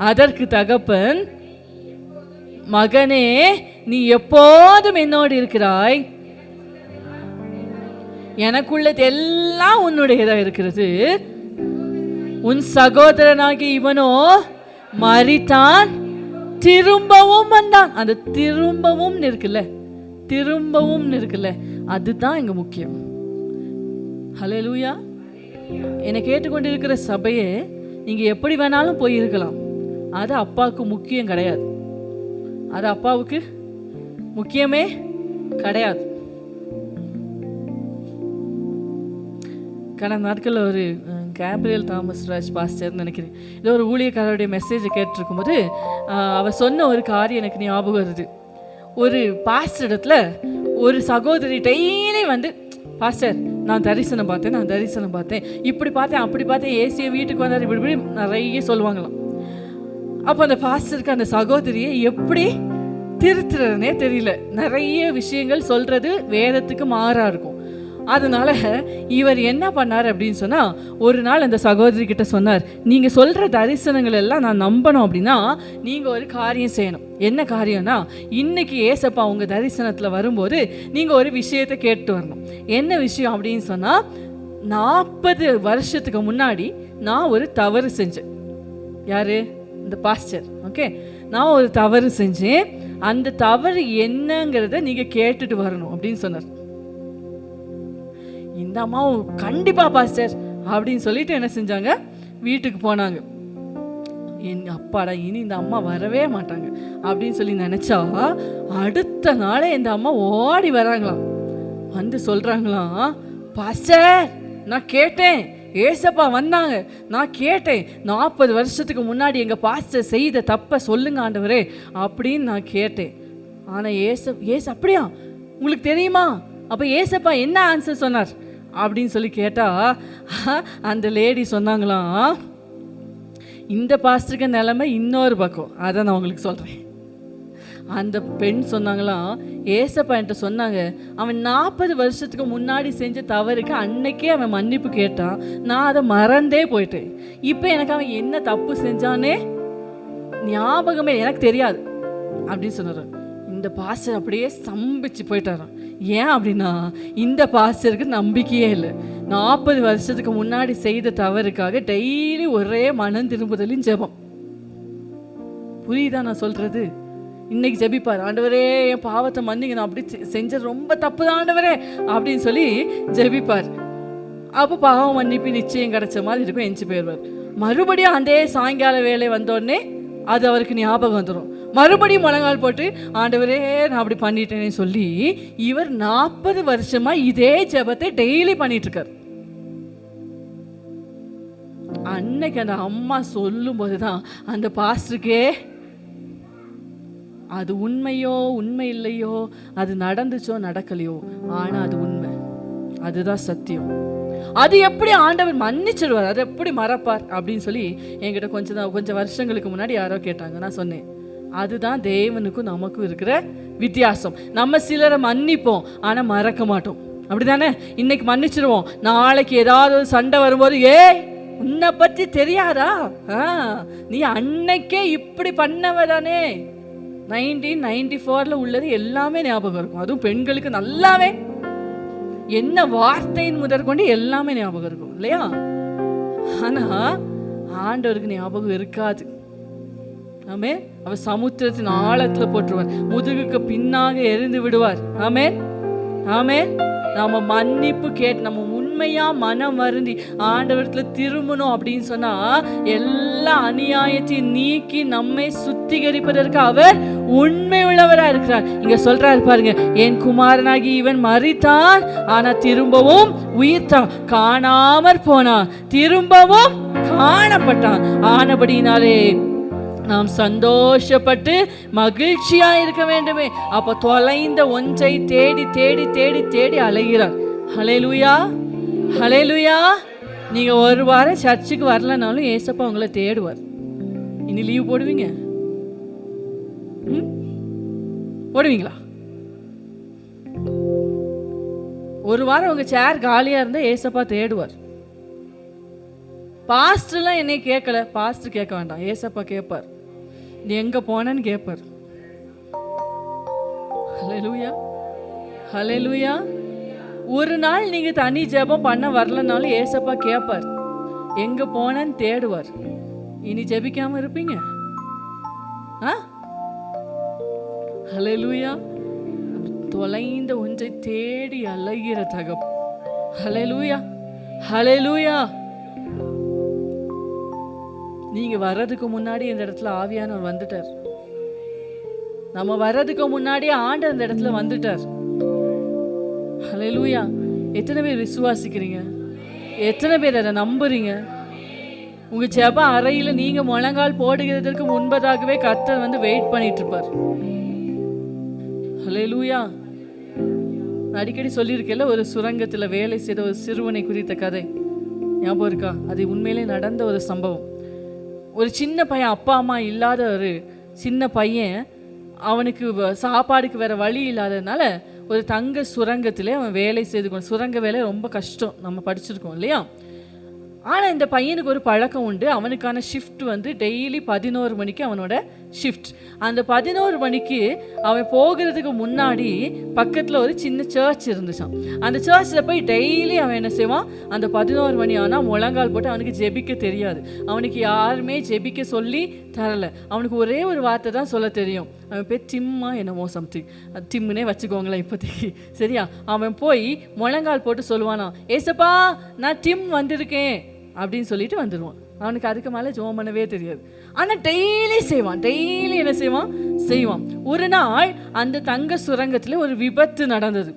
அதற்கு தகப்பன், மகனே, நீ எப்போதும் என்னோடு இருக்கிறாய், எனக்குள்ளது எல்லாம் உன்னுடையதா இருக்கிறது. உன் சகோதரனாகி இவனோ மரித்தான், திரும்பவும் வந்தான். அந்த திரும்பவும் இருக்குல்ல, அதுதான் இங்க முக்கியம். ஹல்லேலூயா. என்னை கேட்டுக்கொண்டிருக்கிற சபையே, நீங்க எப்படி வேணாலும் போயிருக்கலாம், அது அப்பாவுக்கு முக்கியம் கிடையாது. அது அப்பாவுக்கு முக்கியமே கிடையாது. கடந்த நாட்களில் ஒரு கேப்ரியல் தாமஸ் ராஜ் பாஸ்டர்னு நினைக்கிறேன், ஏதோ ஒரு ஊழியக்காரருடைய மெசேஜை கேட்டிருக்கும் போது அவர் சொன்ன ஒரு காரியம் எனக்கு ஞாபகம் வருது. ஒரு பாஸ்டர் இடத்துல ஒரு சகோதரி டெய்லி வந்து, பாஸ்டர் நான் தரிசனம் பார்த்தேன், இப்படி பார்த்தேன், அப்படி பார்த்தேன், ஏசிய வீட்டுக்கு வந்தார், இப்படி நிறைய சொல்லுவாங்களாம். அப்போ அந்த பாஸ்டருக்கு அந்த சகோதரியை எப்படி திருத்துறதுனே தெரியல. நிறைய விஷயங்கள் சொல்கிறது வேதத்துக்கு மாறா இருக்கும். அதனால இவர் என்ன பண்ணார் அப்படின்னு சொன்னால், ஒரு நாள் அந்த சகோதரி கிட்ட சொன்னார், நீங்கள் சொல்கிற தரிசனங்கள் எல்லாம் நான் நம்பணும் அப்படின்னா நீங்கள் ஒரு காரியம் செய்யணும். என்ன காரியம்னா, இன்னைக்கு ஏசப்பா உங்கள் தரிசனத்தில் வரும்போது நீங்கள் ஒரு விஷயத்தை கேட்டு வரணும். என்ன விஷயம் அப்படின்னு சொன்னால், 40 வருஷத்துக்கு முன்னாடி நான் ஒரு தவறு செஞ்சேன். யார்? இந்த பாஸ்டர். ஓகே, நான் ஒரு தவறு செஞ்சேன், அந்த தவறு என்னங்கிறத நீங்கள் கேட்டுட்டு வரணும் அப்படின்னு சொன்னார். இந்த அம்மாவும் கண்டிப்பா பாஸ்டர் அப்படின்னு சொல்லிட்டு என்ன செஞ்சாங்க, வீட்டுக்கு போனாங்க. அப்பாடா, இனி இந்த அம்மா வரவே மாட்டாங்க அப்படின்னு சொல்லி நினைச்சா, அடுத்த நாளே இந்த அம்மா ஓடி வராங்களாம். வந்து சொல்றாங்களாம், பாஸ்டர் நான் கேட்டேன், ஏசப்பா வந்தாங்க, நான் கேட்டேன், 40 வருஷத்துக்கு முன்னாடி எங்க பாஸ்டர் செய்த தப்பை சொல்லுங்க ஆண்டவரே அப்படின்னு நான் கேட்டேன். ஆனா ஏசு அப்படியா, உங்களுக்கு தெரியுமா? அப்போ ஏசப்பா என்ன ஆன்சர் சொன்னார் அப்படின்னு சொல்லி கேட்டால், அந்த லேடி சொன்னாங்களாம், இந்த பாஸ்டருக்கு நிலைமை இன்னொரு பக்கம், அதை நான் உங்களுக்கு சொல்கிறேன். அந்த பெண் சொன்னாங்களாம், ஏசப்பா என்கிட்ட சொன்னாங்க, அவன் 40 வருஷத்துக்கு முன்னாடி செஞ்ச தவறுக்கு அன்னைக்கே அவன் மன்னிப்பு கேட்டான், நான் அதை மறந்தே போயிட்டேன். இப்போ எனக்கு அவன் என்ன தப்பு செஞ்சானே ஞாபகமே எனக்கு தெரியாது அப்படின்னு சொன்னார். இந்த பாஸ்டர் அப்படியே ஸ்தம்பிச்சு போயிட்டாராம். ஏன் அப்படின்னா, இந்த பாஸ்டருக்கு நம்பிக்கையே இல்லை. 40 வருஷத்துக்கு முன்னாடி செய்த தவறுக்காக டெய்லி ஒரே மனம் திரும்புதலின் ஜெபம். புரியுதா நான் சொல்றது? இன்னைக்கு ஜெபிப்பார், ஆண்டவரே என் பாவத்தை மன்னிங்க, நான் அப்படி செஞ்ச ரொம்ப தப்பு தான் ஆண்டவரே அப்படின்னு சொல்லி ஜெபிப்பார். அப்போ பாவம் மன்னிப்பு நிச்சயம் கிடைச்ச மாதிரி இருக்கும், எஞ்சி போயிடுவார். மறுபடியும் அதே சாயங்கால வேலை வந்தோடனே அது அவருக்கு ஞாபகம் வந்துடும். மறுபடியும் முழங்கால் போட்டு, ஆண்டவரே நான் அப்படி பண்ணிட்டேனே சொல்லி இவர் 40 வருஷமா இதே ஜெபத்தை டெய்லி பண்ணிட்டு இருக்கார். அன்னைக்கு அந்த அம்மா சொல்லும் போதுதான் அந்த பாஸ்டருக்கே அது உண்மையோ உண்மை இல்லையோ, அது நடந்துச்சோ நடக்கலையோ, ஆனா அது உண்மை, அதுதான் சத்தியம். அது எப்படி ஆண்டவர் மன்னிச்சிடுவார், அது எப்படி மறப்பார் அப்படின்னு சொல்லி என்கிட்ட கொஞ்சம் வருஷங்களுக்கு முன்னாடி யாரோ கேட்டாங்க. நான் சொன்னேன், அதுதான் தேவனுக்கும் நமக்கும் இருக்கிற வித்தியாசம். நம்ம சிலரை மன்னிப்போம், ஆனால் மறக்க மாட்டோம். அப்படிதானே? இன்னைக்கு மன்னிச்சிடுவோம், நாளைக்கு ஏதாவது ஒரு சண்டை வரும்போது, உன்னை பற்றி தெரியாதா, நீ அன்னைக்கே இப்படி பண்ணவதானே. 1994 உள்ளது எல்லாமே ஞாபகம் இருக்கும். அதுவும் பெண்களுக்கு நல்லாவே என்ன வார்த்தையின் முதற்கொண்டு எல்லாமே ஞாபகம் இருக்கும் இல்லையா? ஆனா ஆண்டவருக்கு ஞாபகம் இருக்காது. ஆமே, அவர் சமுத்திரத்தின் ஆழத்துல போட்டுருவார், முதுகுக்கு பின்னாக எரிந்து விடுவார். ஆமே ஆமே, நம்ம மன்னிப்பு கேட்டு நம்ம உண்மையா மனம் வருந்தி ஆண்டவரத்துல திரும்பணும் அப்படின்னு சொன்னா எல்லா அநியாயத்தையும் நீக்கி நம்மை சுத்திகரிப்பதற்கு அவர் உண்மை உள்ளவரா இருக்கிறார். இங்க சொல்றாரு பாருங்க, என் குமாரனாகி இவன் மரித்தான், ஆனா திரும்பவும் உயிர்த்தான், காணாமற் போனான், திரும்பவும் காணப்பட்டான். ஆனபடினாலே நாம் சந்தோஷப்பட்டு மகிழ்ச்சியா இருக்க வேண்டுமே. அப்ப தொலைந்த ஒன்றை தேடி தேடி தேடி தேடி அலைகிறார். ஹல்லேலூயா, ஹல்லேலூயா. நீங்க ஒரு வாரம் சர்ச்சுக்கு வரலனாலும் ஏசப்பா உங்களை தேடுவார். இனி லீவ் போடுவீங்க? போடுவீங்களா? ஒரு வாரம் உங்க சேர் காலியா இருந்தா ஏசப்பா தேடுவார். பாஸ்டர்லாம் என்னை கேட்கல, பாஸ்டர் கேட்க வேண்டாம், ஏசப்பா கேட்பார். நீ எங்க போனன்னு கேட்பார். ஹல்லேலூயா, ஹல்லேலூயா. ஒரு நாள் நீங்க தனி ஜெபம் பண்ண வரலனாலும் ஏசப்பா கேட்பார், எங்க போனன்னு தேடுவார். இனி ஜெபிக்காம இருப்பீங்க? ஹல்லேலூயா. தொலைந்த ஒன்றை தேடி அலைகிற தகப். ஹல்லேலூயா, ஹல்லேலூயா. நீங்க வர்றதுக்கு முன்னாடி இந்த இடத்துல ஆவியானவர் வந்துட்டார். நம்ம வர்றதுக்கு முன்னாடியே ஆண்டவர் இந்த இடத்துல வந்துட்டார். ஹல்லேலூயா. எத்தனை பேர் விசுவாசிக்கிறீங்க? எத்தனை பேர் அதை நம்புறீங்க? உங்க ஜெப அறையில நீங்க முழங்கால் போடுகிறதற்கு முன்பதாகவே கர்த்தர் வந்து வெயிட் பண்ணிட்டு இருப்பார். ஹல்லேலூயா. அடிக்கடி சொல்லியிருக்கேன்ல, ஒரு சுரங்கத்துல வேலை செய்த ஒரு சிறுவனை குறித்த கதை ஞாபகம் இருக்கா? அது உண்மையிலே நடந்த ஒரு சம்பவம். ஒரு சின்ன பையன், அப்பா அம்மா இல்லாத ஒரு சின்ன பையன், அவனுக்கு சாப்பாடுக்கு வேற வழி இல்லாததுனால ஒரு தங்க சுரங்கத்திலே அவன் வேலை செய்து கொண்டு, சுரங்க வேலை ரொம்ப கஷ்டம், நம்ம படிச்சிருக்கோம் இல்லையா? ஆனால் இந்த பையனுக்கு ஒரு பழக்கம் உண்டு. அவனுக்கான ஷிஃப்ட் வந்து டெய்லி 11 மணிக்கு அவனோட ஷிஃப்ட். அந்த 11 மணிக்கு அவன் போகிறதுக்கு முன்னாடி பக்கத்தில் ஒரு சின்ன சர்ச் இருந்துச்சான். அந்த சர்ச்சில் போய் டெய்லி அவன் என்ன செய்வான், அந்த 11 மணி ஆனால் முழங்கால் போட்டு, அவனுக்கு ஜெபிக்க தெரியாது, அவனுக்கு யாருமே ஜெபிக்க சொல்லி தரலை. அவனுக்கு ஒரே ஒரு வார்த்தை தான் சொல்ல தெரியும். அவன் பேர் டிம்மா என்னமோ சம்திங், டிம்முனே வச்சுக்கோங்களேன் இப்போதைக்கு, சரியா? அவன் போய் முழங்கால் போட்டு சொல்லுவானா, ஏசப்பா நான் டிம் வந்திருக்கேன் அப்படின்னு சொல்லிட்டு வந்துடுவான். அவனுக்கு அதுக்கு மேலே ஜெபம் பண்ணவே தெரியாது. ஆனால் டெய்லி செய்வான், டெய்லி என்ன செய்வான். ஒரு நாள் அந்த தங்க சுரங்கத்தில் ஒரு விபத்து நடந்தது.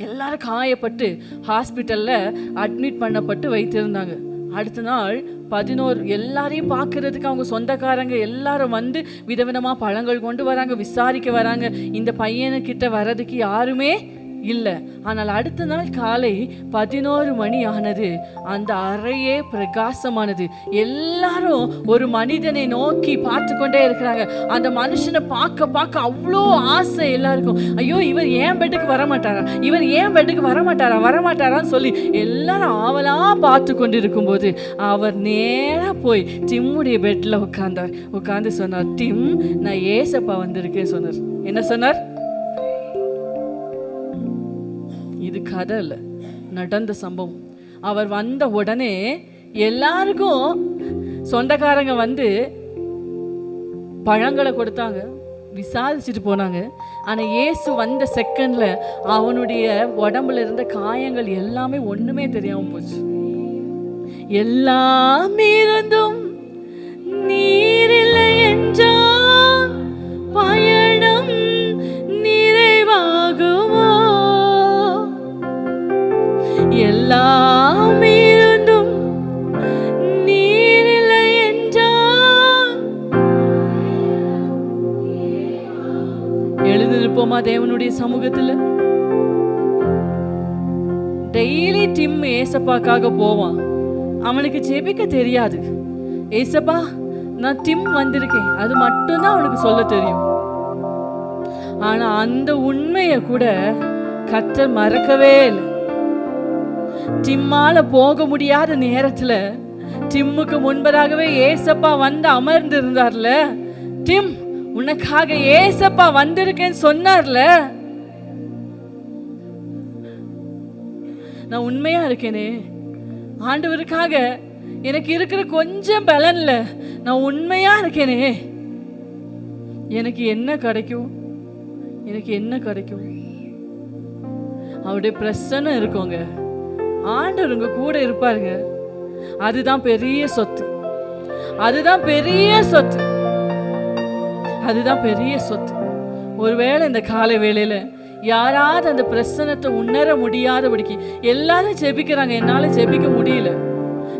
எல்லாரும் காயப்பட்டு ஹாஸ்பிட்டலில் அட்மிட் பண்ணப்பட்டு வைத்திருந்தாங்க. அடுத்த நாள் 11 எல்லாரையும் பார்க்கறதுக்கு அவங்க சொந்தக்காரங்க எல்லாரும் வந்து விதவிதமாக பழங்கள் கொண்டு வராங்க, விசாரிக்க வராங்க. இந்த பையனுக்கிட்ட வர்றதுக்கு யாருமே இல்லை. ஆனால் அடுத்த நாள் காலை 11 மணி ஆனது. அந்த அறையே பிரகாசமானது. எல்லாரும் ஒரு மனிதனை நோக்கி பார்த்து கொண்டே இருக்கிறாங்க. அந்த மனுஷனை பார்க்க அவ்வளோ ஆசை எல்லாருக்கும். ஐயோ, இவர் ஏன் பெட்டுக்கு வரமாட்டாரா, இவர் ஏன் பெட்டுக்கு வரமாட்டாரான்னு சொல்லி எல்லாரும் ஆவலா பார்த்து கொண்டு இருக்கும்போது அவர் நேராக போய் டிம்முடைய பெட்டில் உட்கார்ந்து சொன்னார், டிம் நான் ஏசப்பா வந்திருக்கேன் சொன்னார். என்ன சொன்னார்? இது கதை இல்லை, நடந்த சம்பவம். அவர் வந்த உடனே எல்லாருக்கும் சொந்தக்காரங்க வந்து பழங்களை கொடுத்தாங்க, விசாரிச்சுட்டு போனாங்க. ஆனால் இயேசு வந்த செகண்ட்ல அவனுடைய உடம்புல இருந்த காயங்கள் எல்லாமே ஒண்ணுமே தெரியாம போச்சு. எல்லாம் இருந்தும் நீரில்லை என்றால் பயணம் நிறைவாகுமோ? எல்லாம் இருந்தும் நீரில்லை என்றால் எழுந்திருப்போமா தேவனுடைய சமூகத்தில்? டெய்லி டிம் ஏசப்பாக்காக போவான். அவனுக்கு ஜெபிக்க தெரியாது. ஏசப்பா நான் டிம் வந்திருக்கேன், அது மட்டும்தான் அவனுக்கு சொல்ல தெரியும். ஆனா அந்த உண்மையை கூட கர்த்தர் மறக்கவே இல்லை. டிம்மால போக முடியாத நேரத்துல டிம்முக்கு முன்பதாகவே ஏசப்பா வந்து அமர்ந்து இருந்தார்ல. டிம் உனக்காக ஏசப்பா வந்திருக்கேன்னு சொன்னார்ல. நான் உண்மையா இருக்கேனே ஆண்டவருக்காக, எனக்கு இருக்கிற கொஞ்சம் பலன்ல நான் உண்மையா இருக்கேனே, எனக்கு என்ன கிடைக்கும்? அவருடைய பிரசன்னம் இருக்குங்க. ஆண்டவர் உங்க கூட இருப்பாருங்க. அதுதான் பெரிய சொத்து. அதுதான் பெரிய சொத்து. அதுதான் பெரிய சொத்து. ஒருவேளை இந்த காலை வேளையில யாராவது அந்த பிரசன்னத்தை உணர முடியாதபடிக்கு, எல்லாரும் ஜெபிக்கிறாங்க, என்னால ஜெபிக்க முடியல,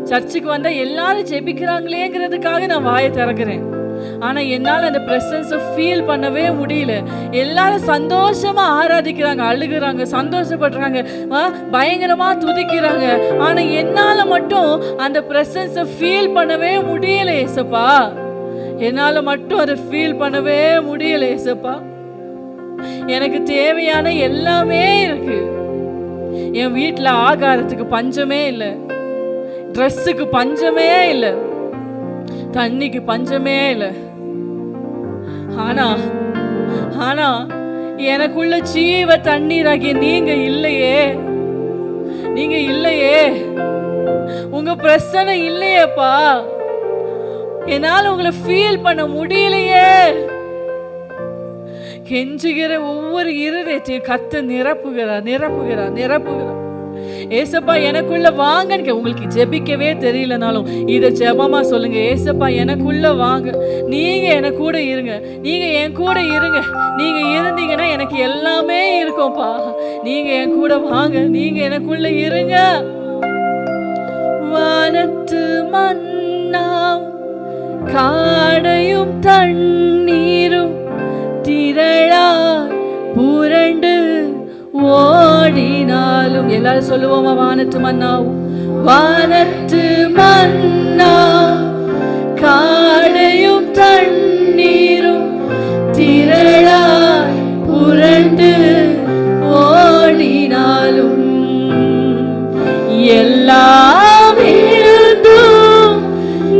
சர்ச்சுக்கு வந்தா எல்லாரும் ஜெபிக்கிறாங்களேங்கிறதுக்காக நான் வாயை திறக்கிறேன், ஆனா என்னால அந்த பிரசன்ஸை ஃபீல் பண்ணவே முடியல. எல்லாரும் சந்தோஷமா ஆராதிக்கிறாங்க, அழுகுறாங்க, சந்தோஷப்படுறாங்க, பயங்கரமா துதிக்கிறாங்க, ஆனா என்னால மட்டும் அந்த பிரசன்ஸை ஃபீல் பண்ணவே முடியல ஏசப்பா. என்னால மட்டும் அதை ஃபீல் பண்ணவே முடியல ஏசப்பா. எனக்கு தேவையான எல்லாமே இருக்கு. என் வீட்டில் ஆகாரத்துக்கு பஞ்சமே இல்லை, ட்ரெஸ்ஸுக்கு பஞ்சமே இல்லை, தண்ணிக்கு பஞ்சமே இல்லை. ஆனா ஆனா எனக்குள்ள ஜீவ தண்ணீராகிய நீங்க இல்லையே, நீங்க இல்லையே, உங்க பிரச்சனை இல்லையேப்பா. என்னால உங்களை ஃபீல் பண்ண முடியலையே. கெஞ்சுகிற ஒவ்வொரு இருதயத்தையும் கர்த்தர் நிரப்புகிறார், நிரப்புகிறார், நிரப்புகிறார். ஏசப்பா எனக்குள்ள வாங்கன்னு. உங்களுக்கு ஜெபிக்கவே தெரியலனாலும் இதை ஜெபமா சொல்லுங்க. ஏசப்பா எனக்குள்ள வாங்க, நீங்க என் கூட இருங்க, நீங்க என் கூட இருங்க. நீங்க இருந்தீங்கன்னா எனக்கு எல்லாமே இருக்கும்ப்பா. நீங்க என் கூட வாங்க, நீங்க எனக்குள்ள இருங்க. வானத்து மன்னாம் காடையும் தண்ணீரும் திரளாய் புரண்டு ஓடினாலும், எல்லாரும் சொல்லுவோமா? வானத்து மன்னாவும், வானத்து மன்னா காடையும் தண்ணீரும் திரளாய் புரண்டு ஓடினாலும், எல்லாம் இருந்தும்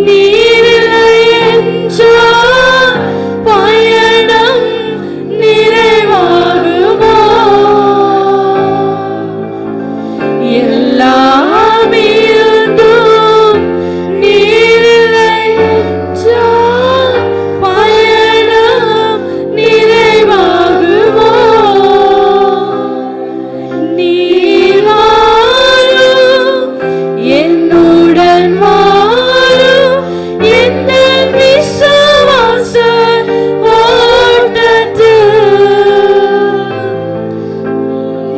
நீரில்லை என்றால் பயணம் நிறைவாகுமோ? எல்லாம் இருந்தும் நீரில்லை என்றால் பயணம் நிறைவாகுமோ? நீர் வாரும், என்னுடன் வாரும், எந்த விசுவாச ஓட்டத்தில்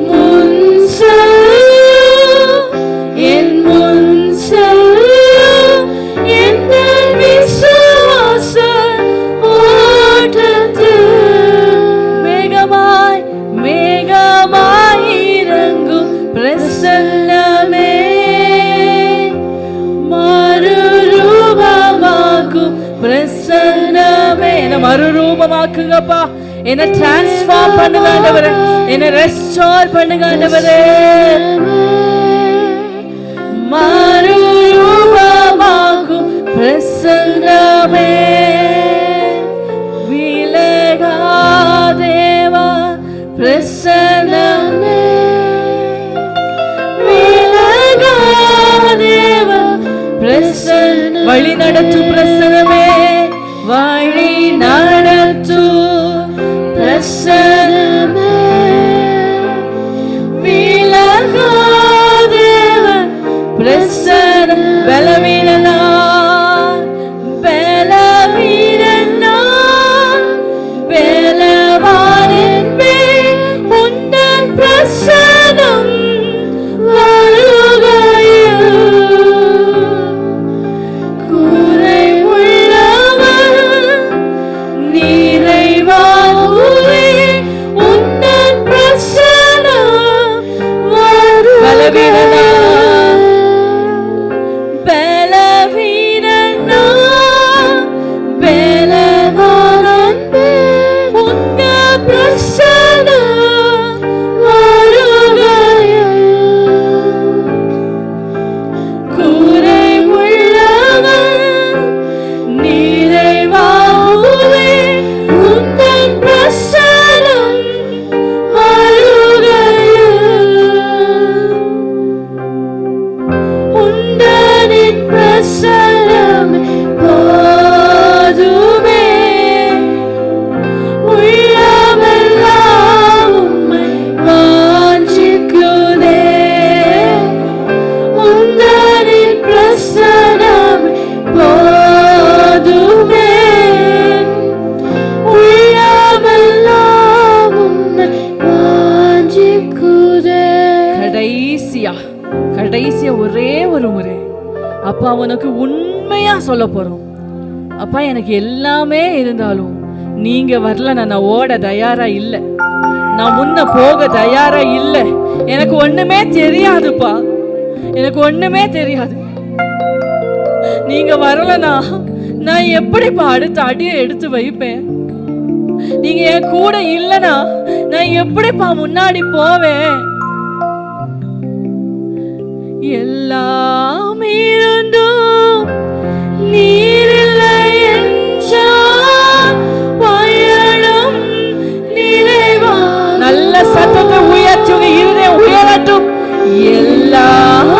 முன் செல்லும், என் முன் செல்லும், எந்த விசுவாச ஓட்டத்தில் மேகமாய் மேகமாய் இறங்கும் பிரசன்னமே, மறுரூபமாக்கும் பிரசன்னமே. என்ன மறுரூபமாக்குங்கப்பா, என்ன டிரான்ஸ்ஃபார்ம் பண்ணுங்க ஆண்டவரே, என்ன ரெஸ்டோர் பண்ணுங்க ஆண்டவரே. மறுரூபமாக்கும் பிரசன்னமே, விலகாதேவா பிரசன்னமே, விலகாதேவா பிரசன்ன, வழி நடத்தும் பிரசன்னமே, வழி நடத்தும் பிரசன்னமே, விலகாதேவா பிரசன்ன, பலவீனனா பலவீன அப்பா உனக்கு உண்மையா சொல்ல போறோம். அப்பா எனக்கு எல்லாமே இருந்தாலும் நீங்க வரலன்னா நான் ஓட தயாரா இல்லை, நான் முன்ன போக தயாரா இல்லை. எனக்கு ஒண்ணுமே தெரியாதுப்பா, எனக்கு ஒண்ணுமே தெரியாது. நீங்க வரலனா நான் எப்படிப்பா அடுத்த அடியை எடுத்து வைப்பேன்? நீங்க என் கூட இல்லனா நான் எப்படிப்பா முன்னாடி போவேன்? எல்லாம் இருந்தும் நீர் இல்லை என்றால் பயணம் நிறைவா. நல்ல சத்தத்தை உயர்த்தி உங்க இருதயம் உயரட்டும். எல்லாம்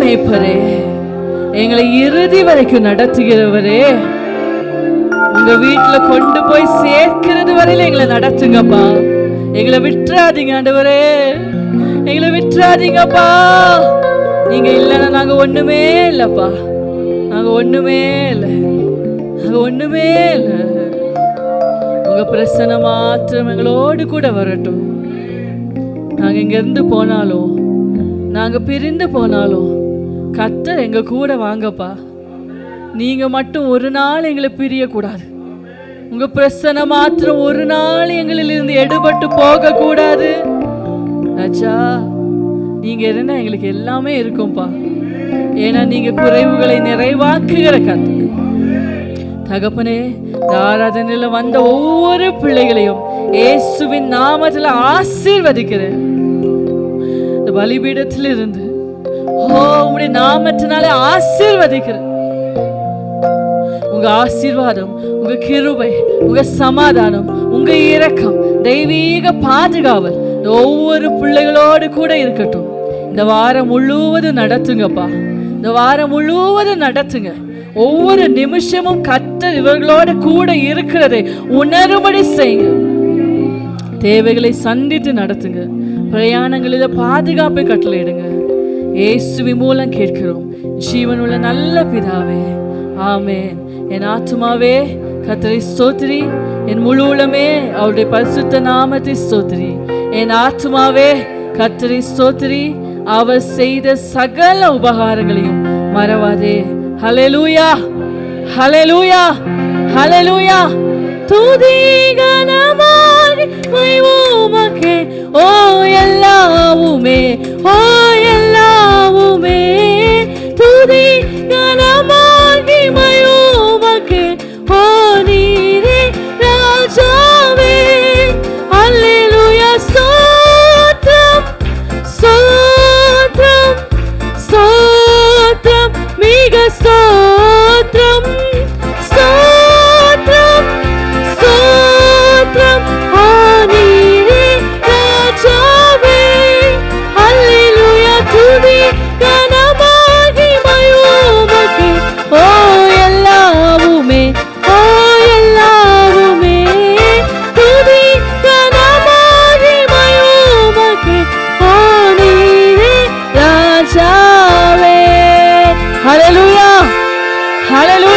மேய்ப்பரே, எங்களை இறுதி வரைக்கும் நடத்துகிறவரே, உங்க வீட்டுல கொண்டு போய் சேர்க்கிறது வரையில எங்களை நடத்துங்கப்பா. எங்களை விட்டுறாதீங்க ஆண்டவரே, எங்களை விட்டுறாதீங்கப்பா. நீங்க இல்லைன்னா நாங்க ஒண்ணுமே இல்லப்பா, நாங்க ஒண்ணுமே இல்லை, நாங்க ஒண்ணுமே இல்லை. உங்க பிரசன்ன மாத்திரம் எங்களோடு கூட வரட்டும். நாங்க இங்க இருந்து போனாலும், நாங்க பிரிந்து போனாலும் கர்த்தர் எங்க கூட வாங்கப்பா. நீங்க மட்டும் ஒரு நாள் எங்களை பிரியக்கூடாது. உங்க பிரசன்ன மாத்திரம் ஒரு நாள் எங்களிலிருந்து எடுபட்டு போக கூடாது. ராஜா, நீங்க இருந்தா எங்களுக்கு எல்லாமே இருக்கும்பா. ஏன்னா நீங்க குறைவுகளை நிறைவாக்குகிற கர்த்தர். தகப்பனே, ஆராதனையில வந்த ஒவ்வொரு பிள்ளைகளையும் இயேசுவின் நாமத்துல ஆசீர்வதிக்கிறேன். இந்த பலிபீடத்தில் இருந்து உங்களுடைய நாமத்தினாலே ஆசீர்வதிக்கிறேன். உங்க ஆசீர்வாதம், உங்க கிருபை, உங்க சமாதானம், உங்க இரக்கம், தெய்வீக பாதுகாவல் ஒவ்வொரு பிள்ளைகளோடு கூட இருக்கட்டும். இந்த வாரம் முழுவதும் நடத்துங்கப்பா, இந்த வாரம் முழுவதும் நடத்துங்க. ஒவ்வொரு நிமிஷமும் கர்த்தர் இவர்களோடு கூட இருக்கிறதை உணரும்படி செய்யுங்க. தேவைகளை சந்தித்து நடத்துங்க. பிரயாணங்களில் பாதுகாப்பை கட்டளையிடுங்க. இயேசுவின் மூலம் கேட்கிறோம் ஜீவனுள்ள நல்ல பிதாவே, ஆமென். என் ஆத்துமாவே கர்த்தரை ஸ்தோத்திரி, என் முழு உள்ளமே அவருடைய பரிசுத்த நாமத்தை ஸ்தோத்திரி. என் ஆத்துமாவே கர்த்தரை ஸ்தோத்திரி, அவர் செய்த சகல உபகாரங்களையும் மறவாதே. ஹல்லேலூயா, ஹல்லேலூயா, ஹல்லேலூயா. துதி கனமாகி மகிமையுமக்கே, ஓ எல்லாவுமே, ஓ எல்லாவுமே. துதி கனமாகி மகிமையுமக்கே, ஓ நீரே ராஜாவே. ஹல்லேலூயா. ஸ்தோத்திரம், ஸ்தோத்திரம், ஸ்தோத்திரம், மிக ஸ்தோத்திரம், ஸ்தோத்திரம், ஸ்தோத்திரம், ஓ நீரே ராஜாவே. ஹல்லேலூயா. துதி கனமாகி மகிமையுமக்கே, ஓ எல்லாவுமே, ஓ எல்லாவுமே. துதி கனமாகி மகிமையுமக்கே, ஓ நீரே ராஜாவே. ஹல்லேலூயா, ஹல்லேலூயா.